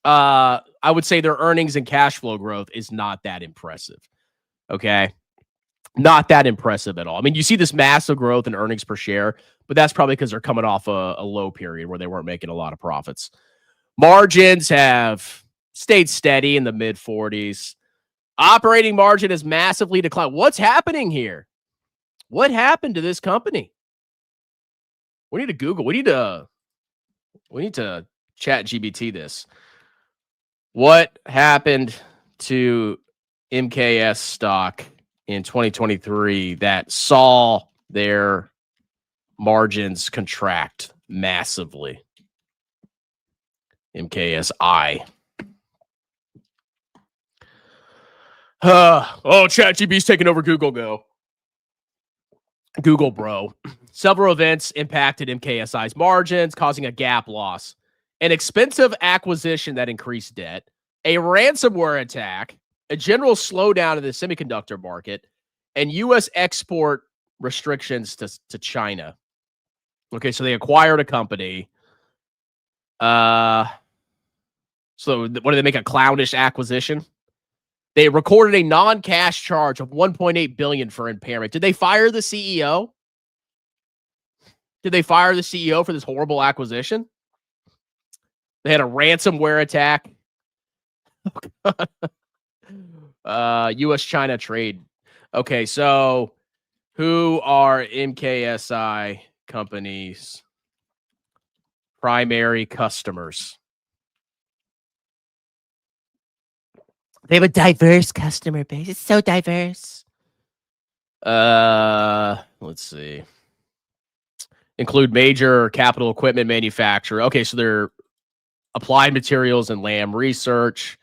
I would say their earnings and cash flow growth is not that impressive. Okay. Not that impressive at all. I mean, you see this massive growth in earnings per share, but that's probably because they're coming off a low period where they weren't making a lot of profits. Margins have stayed steady in the mid 40s. Operating margin has massively declined. What's happening here? What happened to this company? We need to Google. We need to chat GBT this. What happened to MKS stock in 2023 that saw their margins contract massively? MKSI. ChatGPT's taking over Google Go. Google, bro. Several events impacted MKSI's margins, causing a GAAP loss. An expensive acquisition that increased debt, a ransomware attack, a general slowdown in the semiconductor market, and U.S. export restrictions to China. Okay, so they acquired a company. So what did they make, a clownish acquisition? They recorded a non-cash charge of $1.8 billion for impairment. Did they fire the CEO? Did they fire the CEO for this horrible acquisition? They had a ransomware attack. U.S.-China trade. Okay, so who are MKSI companies' primary customers? They have a diverse customer base. It's so diverse. Let's see. Include major capital equipment manufacturer. Okay, so they're Applied Materials and Lam Research.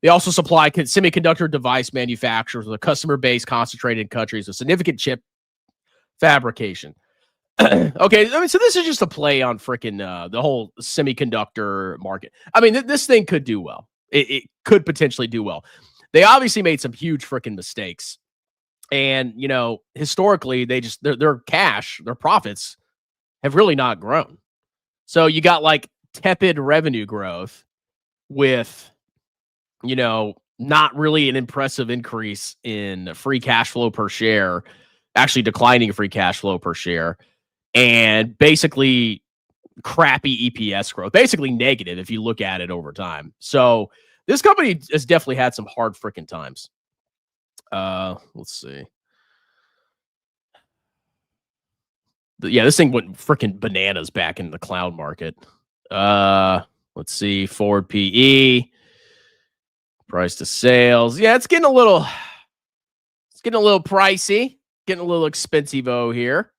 They also supply semiconductor device manufacturers with a customer base concentrated in countries with significant chip fabrication. Okay, I mean, so this is just a play on freaking the whole semiconductor market. I mean, this thing could do well. It could potentially do well. They obviously made some huge freaking mistakes. And, historically, their cash, their profits have really not grown. So you got like tepid revenue growth with, not really an impressive increase in free cash flow per share, actually declining free cash flow per share, and basically crappy EPS growth, basically negative if you look at it over time. So this company has definitely had some hard freaking times. Let's see. Yeah, this thing went freaking bananas back in the cloud market. Let's see, forward PE, price to sales. Yeah, it's getting a little pricey, getting a little expensive here,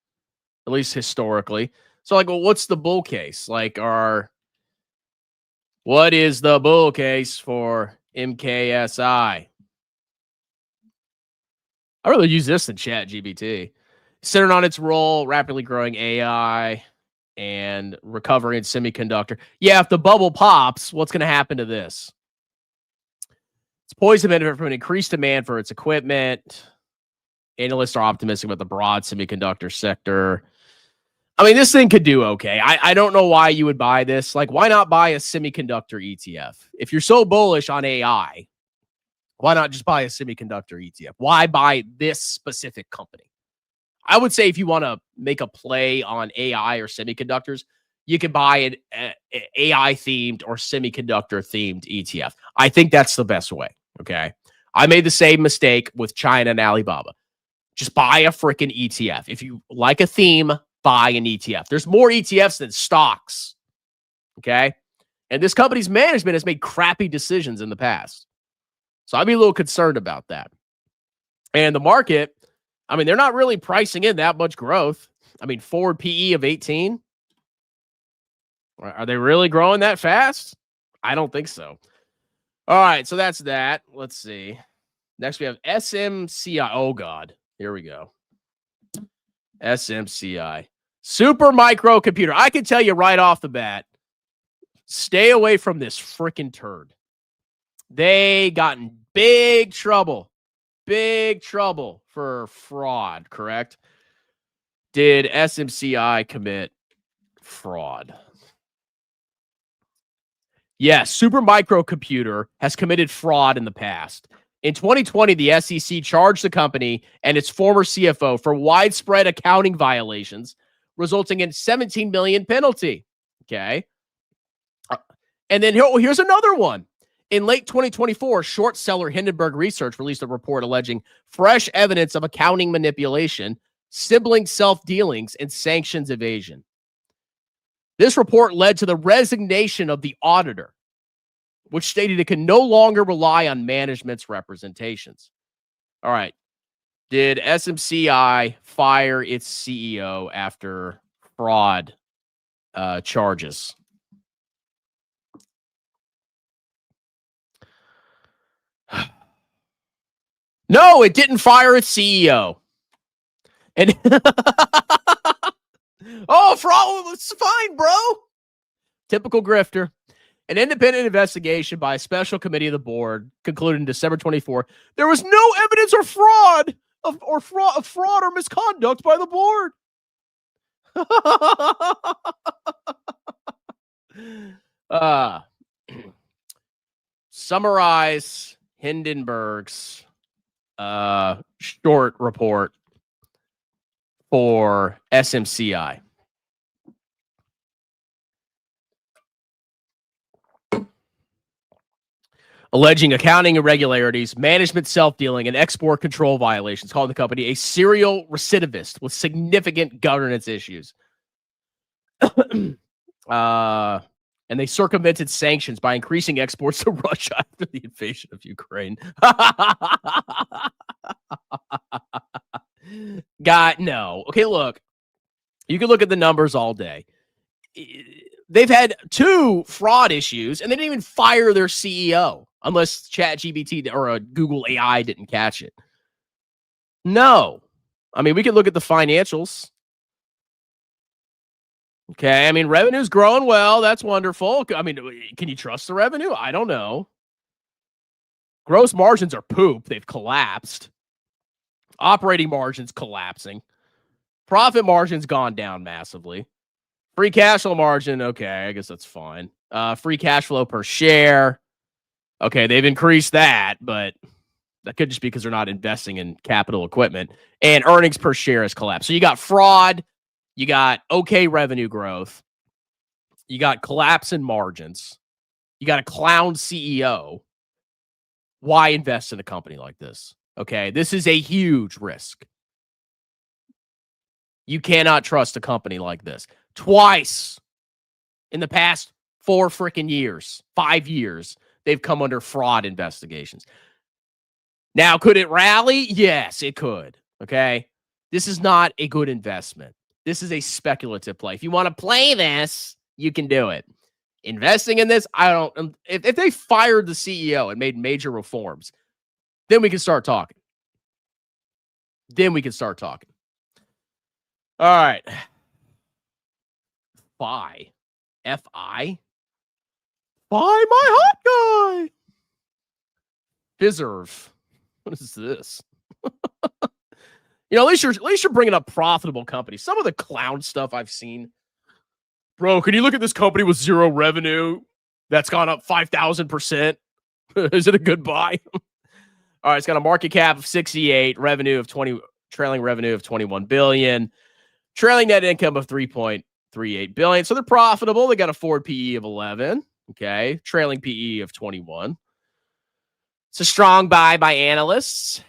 at least historically. So, like, well, what's the bull case? Like, what is the bull case for MKSI? I really use this than ChatGPT. Centered on its role, rapidly growing AI and recovery in semiconductor. Yeah, if the bubble pops, what's going to happen to this? It's poised to benefit from an increased demand for its equipment. Analysts are optimistic about the broad semiconductor sector. I mean, this thing could do okay. I don't know why you would buy this. Like, why not buy a semiconductor ETF? If you're so bullish on AI, why not just buy a semiconductor ETF? Why buy this specific company? I would say if you want to make a play on AI or semiconductors, you can buy an AI-themed or semiconductor-themed ETF. I think that's the best way, okay? I made the same mistake with China and Alibaba. Just buy a freaking ETF. If you like a theme, buy an ETF. There's more ETFs than stocks, okay? And this company's management has made crappy decisions in the past. So I'd be a little concerned about that. And the market, I mean, they're not really pricing in that much growth. I mean, forward PE of 18. Are they really growing that fast? I don't think so. All right, so that's that. Let's see. Next, we have SMCI. Oh, God. Here we go. SMCI. Super microcomputer. I can tell you right off the bat, stay away from this freaking turd. They got in big trouble for fraud, correct? Did SMCI commit fraud? Yes, Super Microcomputer has committed fraud in the past. In 2020, the SEC charged the company and its former CFO for widespread accounting violations, resulting in $17 million penalty. Okay. And then here's another one. In late 2024, short seller Hindenburg Research released a report alleging fresh evidence of accounting manipulation, sibling self-dealings, and sanctions evasion. This report led to the resignation of the auditor, which stated it can no longer rely on management's representations. All right. Did SMCI fire its CEO after fraud charges? No, it didn't fire its CEO. And oh, fraud, it's fine, bro. Typical grifter. An independent investigation by a special committee of the board concluded in December 24. There was no evidence or fraud or misconduct by the board. Summarize Hindenburg's short report for SMCI. Alleging accounting irregularities, management self-dealing, and export control violations, calling the company a serial recidivist with significant governance issues. And they circumvented sanctions by increasing exports to Russia after the invasion of Ukraine. God, no. Okay, look. You can look at the numbers all day. They've had 2 fraud issues, and they didn't even fire their CEO, unless ChatGPT or Google AI didn't catch it. No. I mean, we can look at the financials. Okay, I mean, revenue's growing well. That's wonderful. I mean, can you trust the revenue? I don't know. Gross margins are poop. They've collapsed. Operating margins collapsing. Profit margin's gone down massively. Free cash flow margin, okay, I guess that's fine. Free cash flow per share. Okay, they've increased that, but that could just be because they're not investing in capital equipment. And earnings per share has collapsed. So you got fraud. You got okay revenue growth. You got collapse in margins. You got a clown CEO. Why invest in a company like this? Okay, this is a huge risk. You cannot trust a company like this. Twice in the past 4 freaking years, 5 years, they've come under fraud investigations. Now, could it rally? Yes, it could. Okay. This is not a good investment. This is a speculative play. If you want to play this, you can do it. Investing in this, I don't. If they fired the CEO and made major reforms, then we can start talking. All right. Fi. F-I. Fi my hot guy. Fiserv. What is this? At least you're bringing up profitable companies. Some of the clown stuff I've seen. Bro, can you look at this company with zero revenue that's gone up 5,000%? Is it a good buy? All right, it's got a market cap of 68, trailing revenue of 21 billion, trailing net income of 3.38 billion. So they're profitable. They got a forward PE of 11. Okay, trailing PE of 21. It's a strong buy by analysts.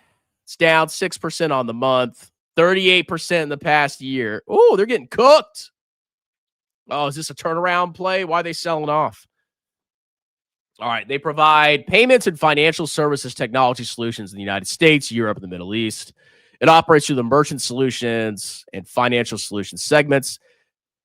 It's down 6% on the month, 38% in the past year. Oh, they're getting cooked. Oh, is this a turnaround play? Why are they selling off? All right, they provide payments and financial services technology solutions in the United States, Europe, and the Middle East. It operates through the merchant solutions and financial solutions segments.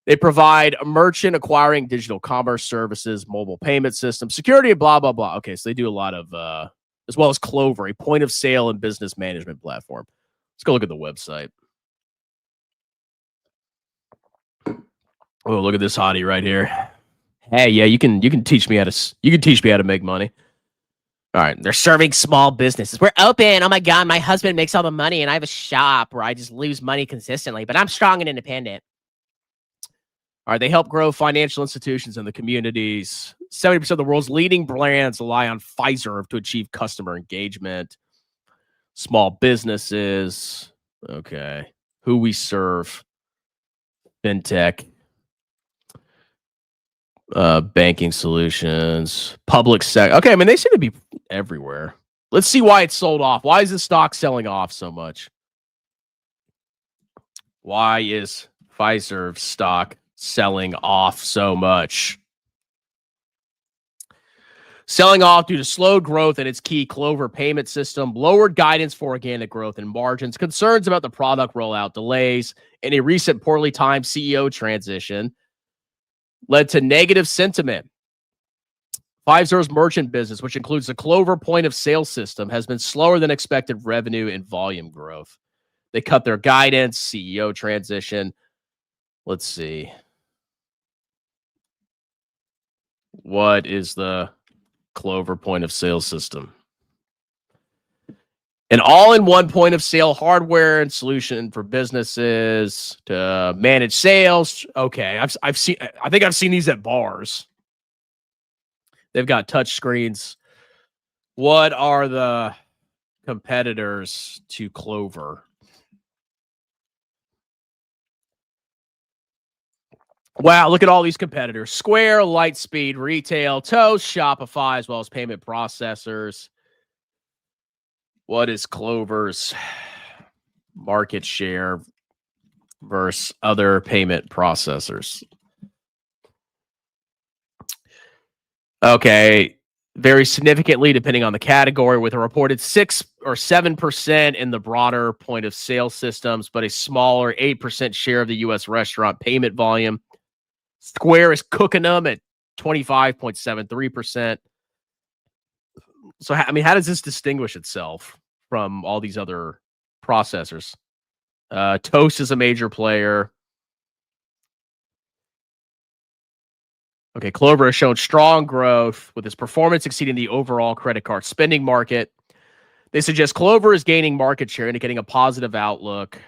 They provide merchant acquiring, digital commerce services, mobile payment systems, security, and blah, blah, blah. Okay, so they do a lot of, as well as Clover, a point of sale and business management platform. Let's go look at the website. Oh, look at this hottie right here. Hey, yeah, you can teach me how to make money. All right, they're serving small businesses. We're open. Oh my god, my husband makes all the money, and I have a shop where I just lose money consistently. But I'm strong and independent. All right, they help grow financial institutions in the communities. 70% of the world's leading brands rely on Fiserv to achieve customer engagement. Small businesses. Okay, who we serve. Fintech. Banking solutions, public sector. Okay, I mean, they seem to be everywhere. Let's see why it's sold off. Why is the stock selling off so much? Why is Fiserv stock selling off so much? Selling off due to slow growth in its key Clover payment system, lowered guidance for organic growth and margins, concerns about the product rollout delays, and a recent poorly timed CEO transition led to negative sentiment. Fiserv's merchant business, which includes the Clover point of sale system, has been slower than expected revenue and volume growth. They cut their guidance, CEO transition. Let's see. What is the Clover point of sale system? An all-in-one point of sale hardware and solution for businesses to manage sales. Okay, I've seen. I think I've seen these at bars. They've got touch screens. What are the competitors to Clover? Wow, look at all these competitors. Square, Lightspeed, Retail, Toast, Shopify, as well as payment processors. What is Clover's market share versus other payment processors? Okay, very significantly depending on the category, with a reported 6 or 7% in the broader point of sale systems, but a smaller 8% share of the U.S. restaurant payment volume. Square is cooking them at 25.73%. So, I mean, how does this distinguish itself from all these other processors? Toast is a major player. Okay, Clover has shown strong growth with its performance exceeding the overall credit card spending market. They suggest Clover is gaining market share, indicating a positive outlook.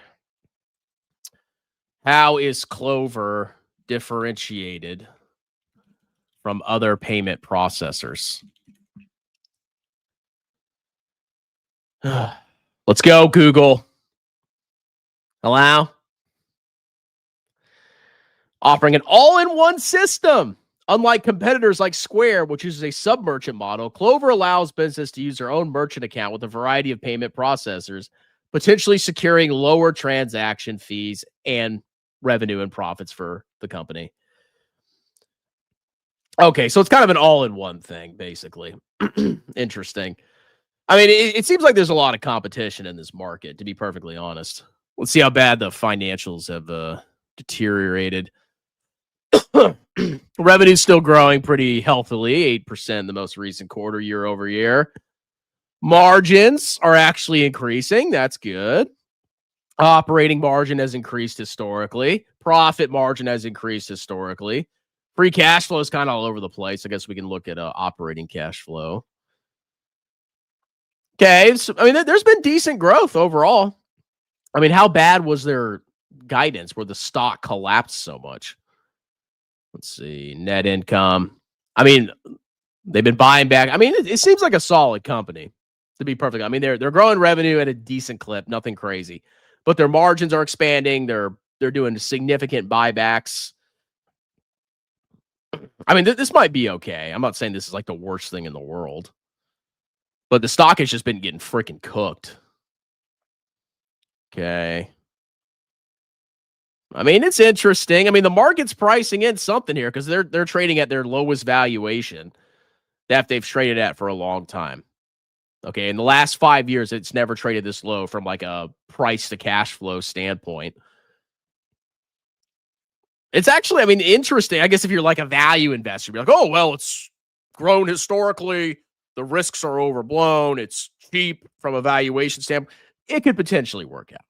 How is Clover differentiated from other payment processors? Let's go, Google. Hello? Offering an all-in-one system. Unlike competitors like Square, which uses a sub-merchant model, Clover allows business to use their own merchant account with a variety of payment processors, potentially securing lower transaction fees and revenue and profits for the company. Okay, so it's kind of an all-in-one thing, basically. Interesting. I mean, it seems like there's a lot of competition in this market, to be perfectly honest. Let's see how bad the financials have deteriorated. Revenue's still growing pretty healthily, 8% in the most recent quarter, year over year. Margins are actually increasing. That's good. Operating margin has increased historically. Profit margin has increased historically. Free cash flow is kind of all over the place. I guess we can look at operating cash flow. Okay, so, I mean, there's been decent growth overall. I mean, how bad was their guidance where the stock collapsed so much? Let's see, net income. I mean, they've been buying back. I mean, it seems like a solid company, to be perfect. I mean, they're growing revenue at a decent clip, nothing crazy, but their margins are expanding. They're doing significant buybacks. I mean, this might be okay. I'm not saying this is like the worst thing in the world, but the stock has just been getting freaking cooked. Okay. I mean, it's interesting. I mean, the market's pricing in something here because they're trading at their lowest valuation that they've traded at for a long time. Okay, in the last 5 years, it's never traded this low from like a price to cash flow standpoint. It's actually, I mean, interesting. I guess if you're like a value investor, you're like, oh, well, it's grown historically. The risks are overblown. It's cheap from a valuation standpoint. It could potentially work out.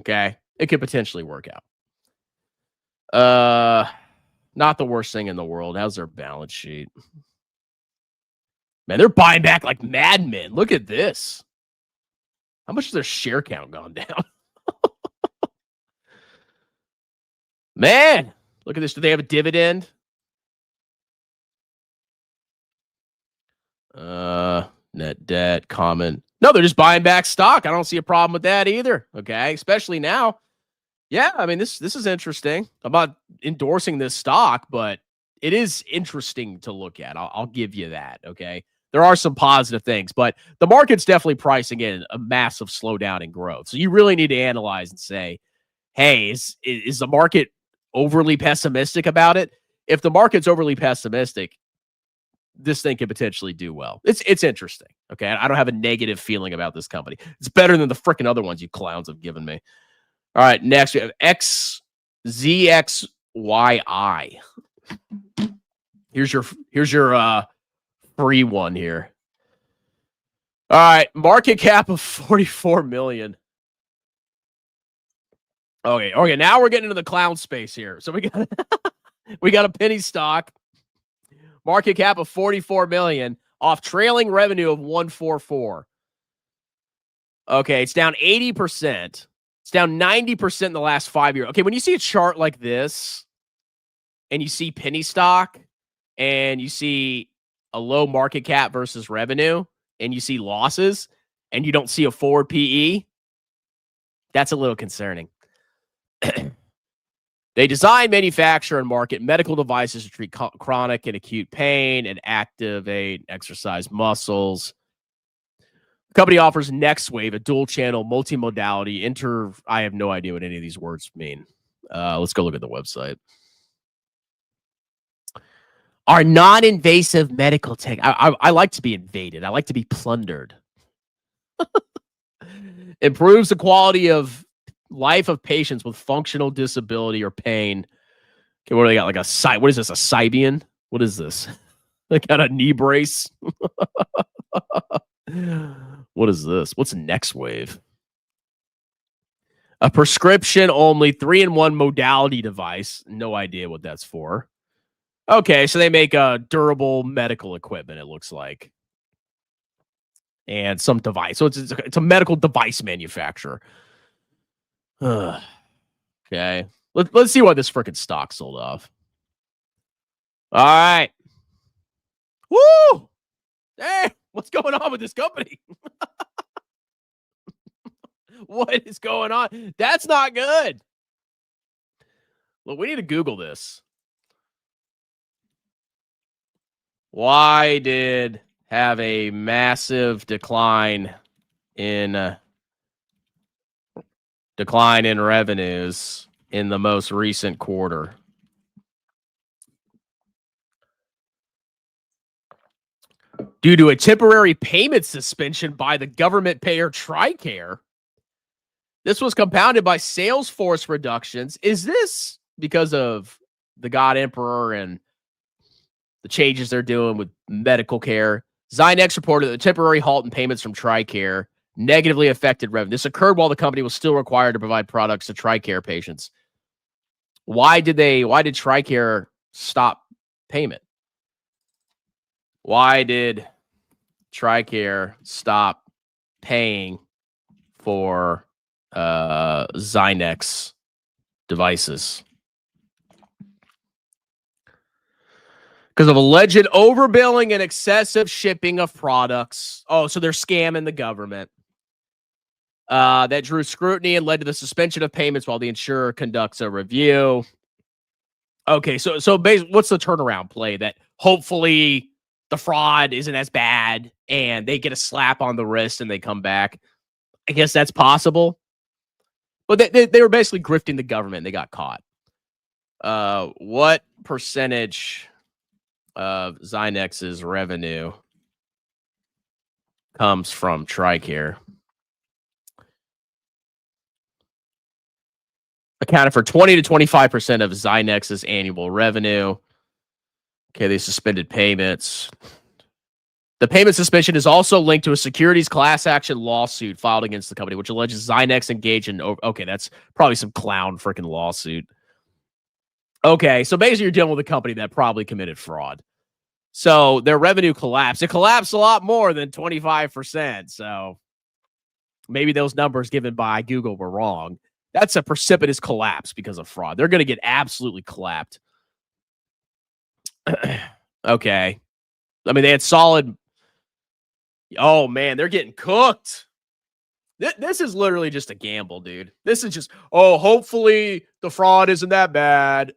Okay, it could potentially work out. Not the worst thing in the world. How's their balance sheet? Man, they're buying back like madmen. Look at this. How much has their share count gone down? Man, look at this. Do they have a dividend? Net debt, common. No, they're just buying back stock. I don't see a problem with that either. Okay, especially now. Yeah, I mean, this is interesting. I'm not endorsing this stock, but it is interesting to look at. I'll give you that. Okay, there are some positive things, but the market's definitely pricing in a massive slowdown in growth. So you really need to analyze and say, hey, is the market overly pessimistic about it? If the market's overly pessimistic, this thing could potentially do well. It's interesting. Okay, I don't have a negative feeling about this company. It's better than the freaking other ones you clowns have given me. All right, next we have XZXYI. Here's your free one here. All right, market cap of 44 million. Okay, now we're getting into the clown space here. So we got a penny stock. Market cap of 44 million off trailing revenue of 144. Okay, it's down 80%. It's down 90% in the last 5 years. Okay, when you see a chart like this and you see penny stock and you see a low market cap versus revenue and you see losses and you don't see a forward PE, that's a little concerning. They design, manufacture, and market medical devices to treat chronic and acute pain and activate exercise muscles. The company offers NextWave, a dual-channel, multimodality, I have no idea what any of these words mean. Let's go look at the website. Our non-invasive medical tech. I like to be invaded. I like to be plundered. Improves the quality of life of patients with functional disability or pain. Okay, what do they got? Like what is this? A Sybian? What is this? They got a knee brace. What is this? What's NextWave? A prescription only 3-in-1 modality device. No idea what that's for. Okay, so they make durable medical equipment, it looks like. And some device. So it's a medical device manufacturer. Okay. Let's see why this freaking stock sold off. All right. Woo! Hey, what's going on with this company? What is going on? That's not good. Look, we need to Google this. Why did have a massive decline in revenues in the most recent quarter? due to a temporary payment suspension by the government payer TRICARE. This was compounded by sales force reductions. Is this because of the God Emperor and the changes they're doing with medical care? Zynex reported that the temporary halt in payments from TRICARE negatively affected revenue. This occurred while the company was still required to provide products to TRICARE patients. Why did TRICARE stop payment? Why did TRICARE stop paying for Zynex devices? Because of alleged overbilling and excessive shipping of products. Oh, so they're scamming the government. That drew scrutiny and led to the suspension of payments while the insurer conducts a review. Okay, so basically, what's the turnaround play? That hopefully the fraud isn't as bad and they get a slap on the wrist and they come back. I guess that's possible. But they were basically grifting the government and they got caught. What percentage of Zynex's revenue comes from TRICARE? Accounted for 20 to 25% of Zynex's annual revenue. Okay, they suspended payments. The payment suspension is also linked to a securities class action lawsuit filed against the company, which alleges Zynex engaged in... Okay, that's probably some clown freaking lawsuit. Okay, so basically you're dealing with a company that probably committed fraud. So their revenue collapsed. It collapsed a lot more than 25%. So maybe those numbers given by Google were wrong. That's a precipitous collapse because of fraud. They're going to get absolutely clapped. Okay. I mean, they had solid... Oh, man, they're getting cooked. This is literally just a gamble, dude. This is just, hopefully the fraud isn't that bad.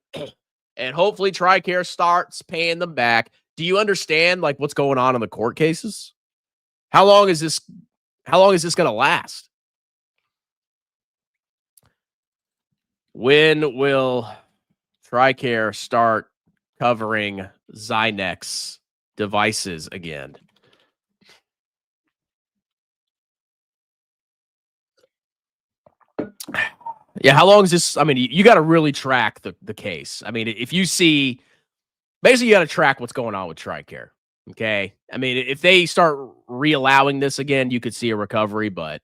And hopefully TRICARE starts paying them back. Do you understand, like, what's going on in the court cases? How long is this going to last? When will TRICARE start covering Zynex devices again? Yeah, how long is this? I mean, you got to really track the case. I mean, if you see, basically, you got to track what's going on with TRICARE. Okay. I mean, if they start re-allowing this again, you could see a recovery, but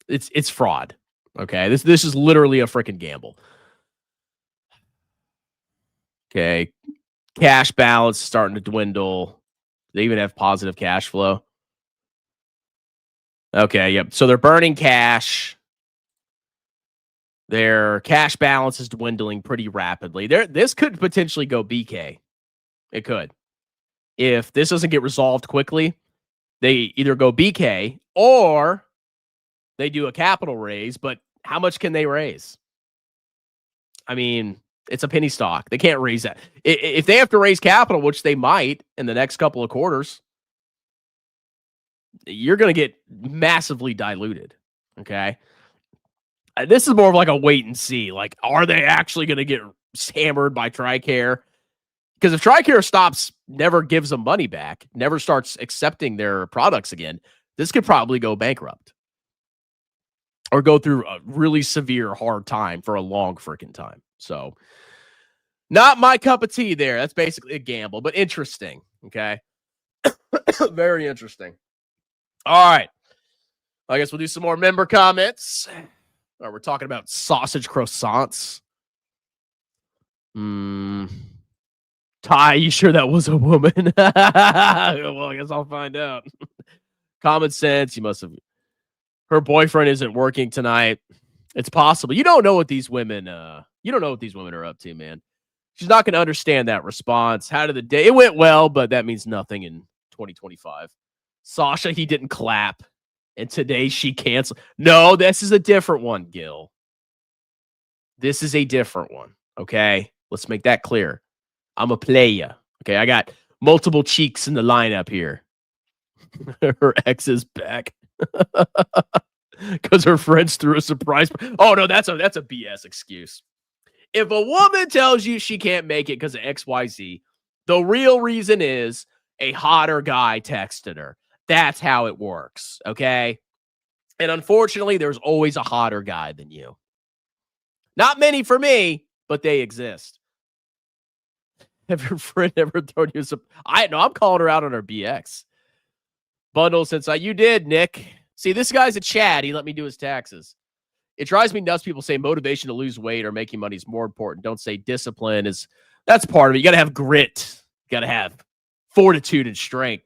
it's fraud. Okay. This is literally a freaking gamble. Okay. Cash balance starting to dwindle. They even have positive cash flow. Okay. Yep. So they're burning cash. Their cash balance is dwindling pretty rapidly. This could potentially go BK. It could. If this doesn't get resolved quickly, they either go BK or they do a capital raise, but how much can they raise? I mean, it's a penny stock. They can't raise that. If they have to raise capital, which they might in the next couple of quarters, you're going to get massively diluted. Okay. This is more of like a wait and see. Like, are they actually going to get hammered by TRICARE? Because if TRICARE never gives them money back, never starts accepting their products again, this could probably go bankrupt or go through a really severe, hard time for a long freaking time. So, not my cup of tea there. That's basically a gamble, but interesting. Okay. Very interesting. All right. I guess we'll do some more member comments. We're talking about sausage croissants. Ty, you sure that was a woman? Well, I guess I'll find out. Common sense. You must have. Her boyfriend isn't working tonight. It's possible. You don't know what these women. You don't know what these women are up to, man. She's not going to understand that response. How did the day? It went well, but that means nothing in 2025. Sasha, he didn't clap. And today she canceled. No, this is a different one, Gil. This is a different one. Okay. Let's make that clear. I'm a player. Okay. I got multiple cheeks in the lineup here. Her ex is back. Because her friends threw a surprise. Oh, no, that's a BS excuse. If a woman tells you she can't make it because of XYZ, the real reason is a hotter guy texted her. That's how it works, okay? And unfortunately, there's always a hotter guy than you. Not many for me, but they exist. Have your friend ever thrown you some? I'm calling her out on her BX. Bundle since you did, Nick. See, this guy's a Chad. He let me do his taxes. It drives me nuts. People say motivation to lose weight or making money is more important. Don't say discipline is. That's part of it. You got to have grit. You got to have fortitude and strength.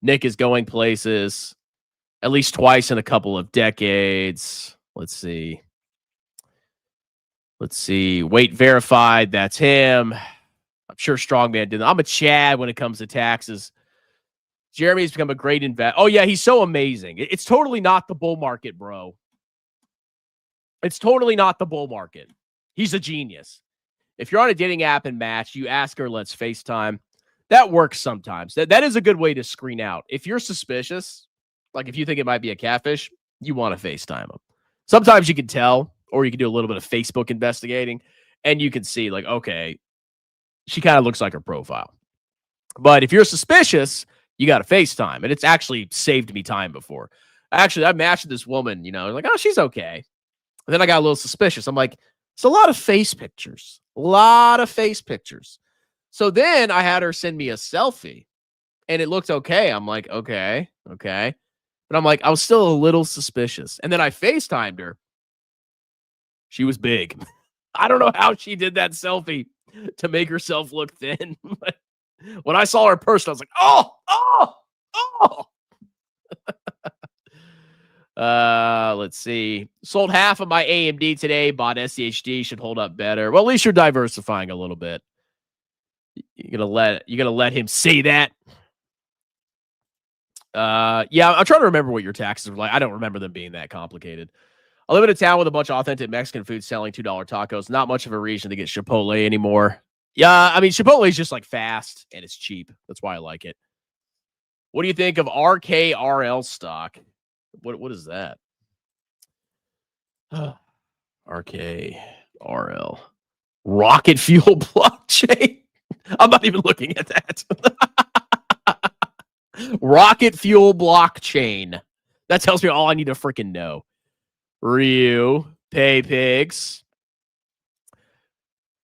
Nick is going places at least twice in a couple of decades. Let's see. Weight verified. That's him. I'm sure Strongman did. I'm a Chad when it comes to taxes. Jeremy's become a great investor. Oh, yeah, he's so amazing. It's totally not the bull market, bro. It's totally not the bull market. He's a genius. If you're on a dating app and match, you ask her, let's FaceTime. That works sometimes. That is a good way to screen out. If you're suspicious, like if you think it might be a catfish, you want to FaceTime them. Sometimes you can tell, or you can do a little bit of Facebook investigating, and you can see, like, okay, she kind of looks like her profile. But if you're suspicious, you got to FaceTime. And it's actually saved me time before. Actually, I matched with this woman, like, oh, she's okay. And then I got a little suspicious. I'm like, it's a lot of face pictures. A lot of face pictures. So then I had her send me a selfie, and it looked okay. I'm like, okay. But I'm like, I was still a little suspicious. And then I FaceTimed her. She was big. I don't know how she did that selfie to make herself look thin. But when I saw her in person, I was like, oh. Let's see. Sold half of my AMD today. Bought SCHD. Should hold up better. Well, at least you're diversifying a little bit. You're gonna let him say that. Yeah, I'm trying to remember what your taxes were like. I don't remember them being that complicated. I live in a town with a bunch of authentic Mexican food selling $2 tacos. Not much of a reason to get Chipotle anymore. Yeah, I mean, Chipotle is just like fast and it's cheap. That's why I like it. What do you think of RKRL stock? What is that? RKRL. Rocket fuel blockchain. I'm not even looking at that. Rocket fuel blockchain. That tells me all I need to freaking know. Ryu, pay pigs.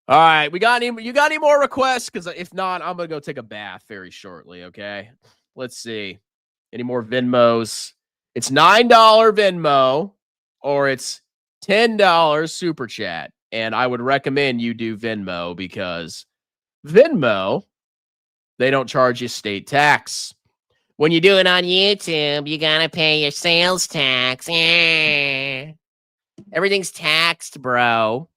All right, you got any more requests? Because if not, I'm gonna go take a bath very shortly. Okay, let's see. Any more Venmos? It's $9 Venmo or it's $10 Super Chat, and I would recommend you do Venmo because Venmo, they don't charge you state tax. When you do it on YouTube, you gotta pay your sales tax. Everything's taxed, bro.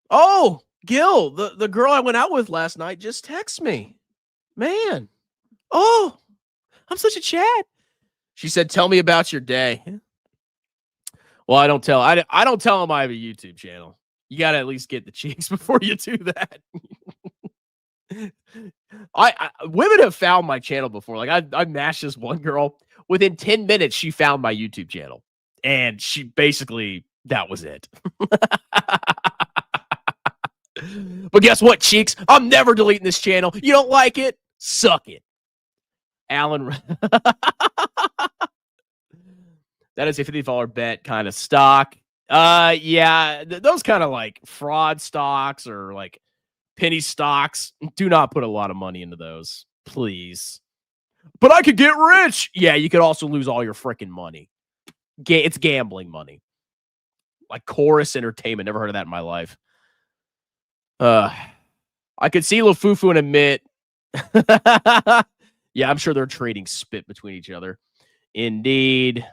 Oh, Gil, the girl I went out with last night just texted me. Man. Oh, I'm such a Chad. She said, tell me about your day. Well, I don't tell them I have a YouTube channel. You got to at least get the cheeks before you do that. Women have found my channel before. Like I mashed this one girl. Within 10 minutes, she found my YouTube channel. And she basically, that was it. But guess what, cheeks? I'm never deleting this channel. You don't like it? Suck it. Alan. That is a $50 bet kind of stock. Yeah, those kind of like fraud stocks or like penny stocks. Do not put a lot of money into those, please. But I could get rich. Yeah, you could also lose all your freaking money. It's gambling money. Like Chorus Entertainment. Never heard of that in my life. I could see LaFufu and admit. Yeah, I'm sure they're trading spit between each other. Indeed.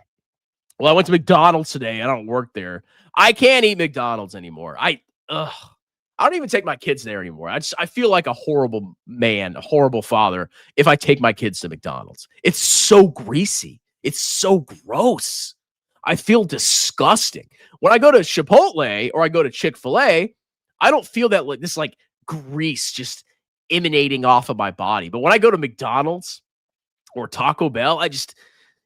Well, I went to McDonald's today. I don't work there. I can't eat McDonald's anymore. I don't even take my kids there anymore. I feel like a horrible man, a horrible father if I take my kids to McDonald's. It's so greasy. It's so gross. I feel disgusting. When I go to Chipotle or I go to Chick-fil-A, I don't feel that like this like grease just emanating off of my body. But when I go to McDonald's or Taco Bell, it's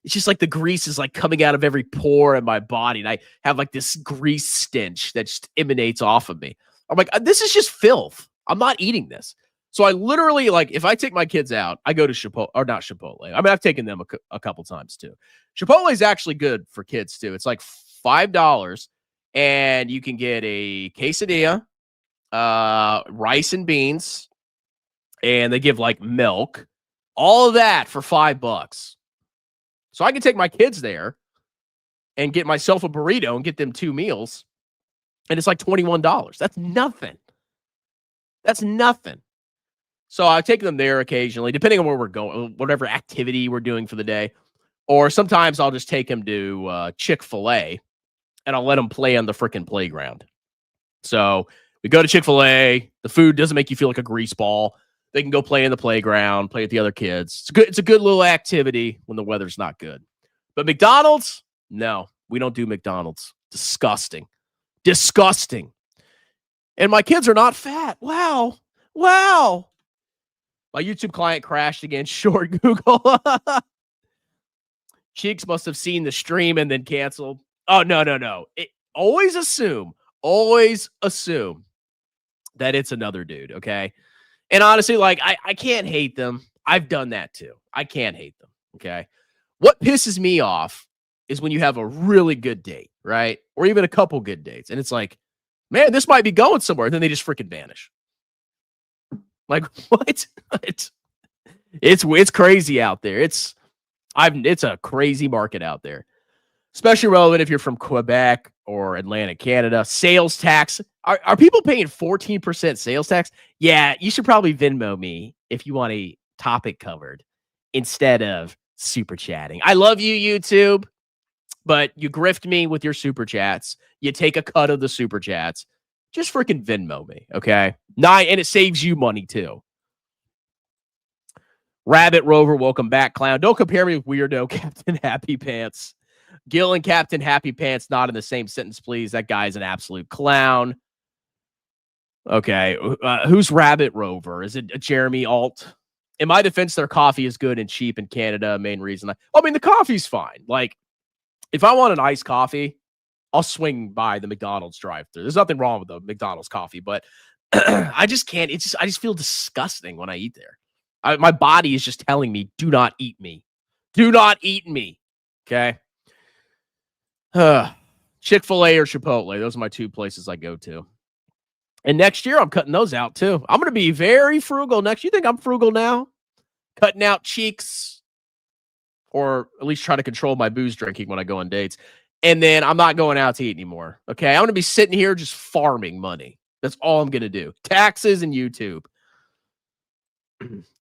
just like the grease is like coming out of every pore in my body. And I have like this grease stench that just emanates off of me. I'm like, this is just filth. I'm not eating this. So I literally, like, if I take my kids out, I go to Chipotle, or not Chipotle. I mean, I've taken them a couple times too. Chipotle is actually good for kids too. It's like $5, and you can get a quesadilla, rice and beans, and they give like milk, all of that for $5. So I can take my kids there and get myself a burrito and get them 2 meals, and it's like $21. That's nothing. That's nothing. So I take them there occasionally, depending on where we're going, whatever activity we're doing for the day. Or sometimes I'll just take them to Chick-fil-A, and I'll let them play on the freaking playground. So we go to Chick-fil-A. The food doesn't make you feel like a grease ball. They can go play in the playground, play with the other kids. It's a good little activity when the weather's not good. But McDonald's, no, we don't do McDonald's. Disgusting. Disgusting. And my kids are not fat. Wow. Wow. My YouTube client crashed again. Short Google. Cheeks must have seen the stream and then canceled. Oh, no. Always assume that it's another dude, okay? And honestly, like, I can't hate them. I've done that too. I can't hate them, okay? What pisses me off is when you have a really good date, right? Or even a couple good dates, and it's like, man, this might be going somewhere. And then they just freaking vanish. Like, what? It's crazy out there. It's a crazy market out there, especially relevant if you're from Quebec or Atlantic Canada. Sales tax. Are people paying 14% sales tax? Yeah, you should probably Venmo me if you want a topic covered instead of super chatting. I love you, YouTube, but you grift me with your super chats. You take a cut of the super chats. Just freaking Venmo me, okay? And it saves you money too. Rabbit Rover, welcome back, clown. Don't compare me with weirdo Captain Happy Pants. Gil and Captain Happy Pants not in the same sentence, please. That guy's an absolute clown. Okay, who's Rabbit Rover? Is it Jeremy Alt? In my defense, their coffee is good and cheap in Canada. Main reason. I mean, the coffee's fine. Like, if I want an iced coffee, I'll swing by the McDonald's drive-thru. There's nothing wrong with the McDonald's coffee, but I just can't. I just feel disgusting when I eat there. My body is just telling me, do not eat me. Do not eat me. Okay. Chick-fil-A or Chipotle. Those are my two places I go to. And next year, I'm cutting those out too. I'm going to be very frugal next. You think I'm frugal now? Cutting out cheeks, or at least try to control my booze drinking when I go on dates. And then I'm not going out to eat anymore. Okay. I'm going to be sitting here just farming money. That's all I'm going to do. Taxes and YouTube.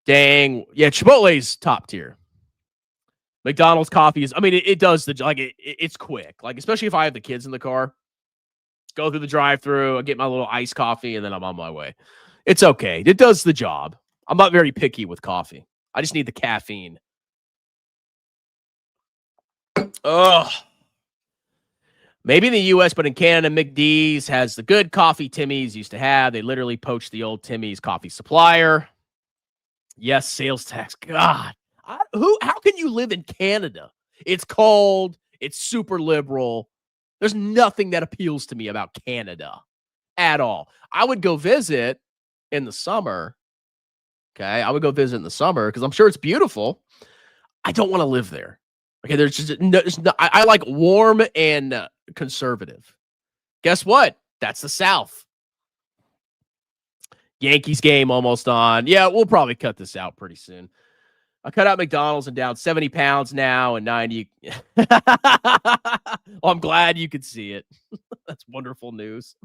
Dang. Yeah, Chipotle's top tier. McDonald's coffee is, I mean, it does it's quick. Like, especially if I have the kids in the car. Go through the drive-thru, I get my little iced coffee, and then I'm on my way. It's okay. It does the job. I'm not very picky with coffee. I just need the caffeine. Ugh. Maybe in the U.S., but in Canada, McD's has the good coffee Timmy's used to have. They literally poached the old Timmy's coffee supplier. Yes, sales tax. God. How can you live in Canada? It's cold. It's super liberal. There's nothing that appeals to me about Canada at all. I would go visit in the summer. Okay. I would go visit in the summer because I'm sure it's beautiful. I don't want to live there. Okay. There's no, I like warm and conservative. Guess what? That's the South. Yankees game almost on. Yeah, we'll probably cut this out pretty soon. I cut out McDonald's and down 70 pounds now and 90. Well, I'm glad you could see it. That's wonderful news.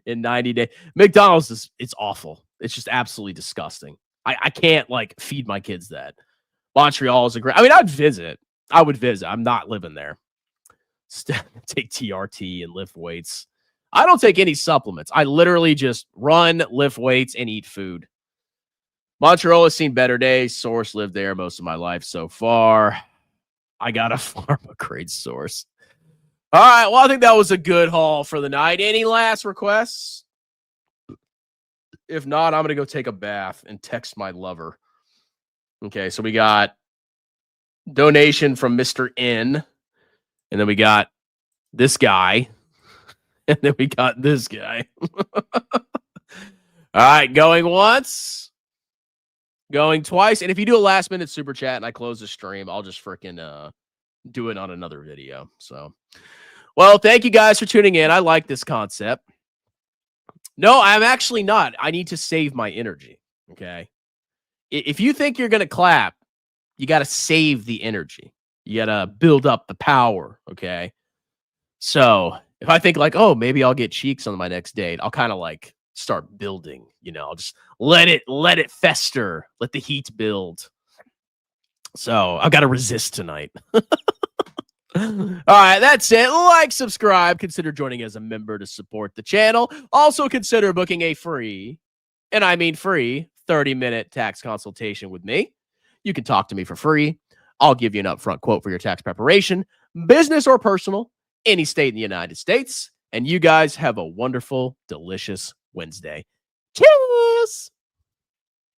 In 90 days. McDonald's it's awful. It's just absolutely disgusting. I can't like feed my kids that. Montreal is a great. I mean, I would visit. I'm not living there. Take TRT and lift weights. I don't take any supplements. I literally just run, lift weights, and eat food. Montreal has seen better days. Source lived there most of my life so far. I got a pharma grade source. All right. Well, I think that was a good haul for the night. Any last requests? If not, I'm going to go take a bath and text my lover. Okay. So we got donation from Mr. N. And then we got this guy. And then we got this guy. All right. Going once. going twice. And if you do a last minute super chat and I close the stream, I'll just freaking do it on another video. So, well, thank you guys for tuning in. I like this concept. No, I'm actually not. I need to save my energy. Okay. If you think you're going to clap, you got to save the energy. You got to build up the power. Okay. So if I think like, oh, maybe I'll get cheeks on my next date, I'll kind of like start building, I'll just let it fester, let the heat build. So I've got to resist tonight. All right, that's it. Like, subscribe, consider joining as a member to support the channel. Also consider booking a free, and I mean free, 30-minute tax consultation with me. You can talk to me for free. I'll give you an upfront quote for your tax preparation, business or personal, any state in the United States. And you guys have a wonderful, delicious Wednesday. Cheers!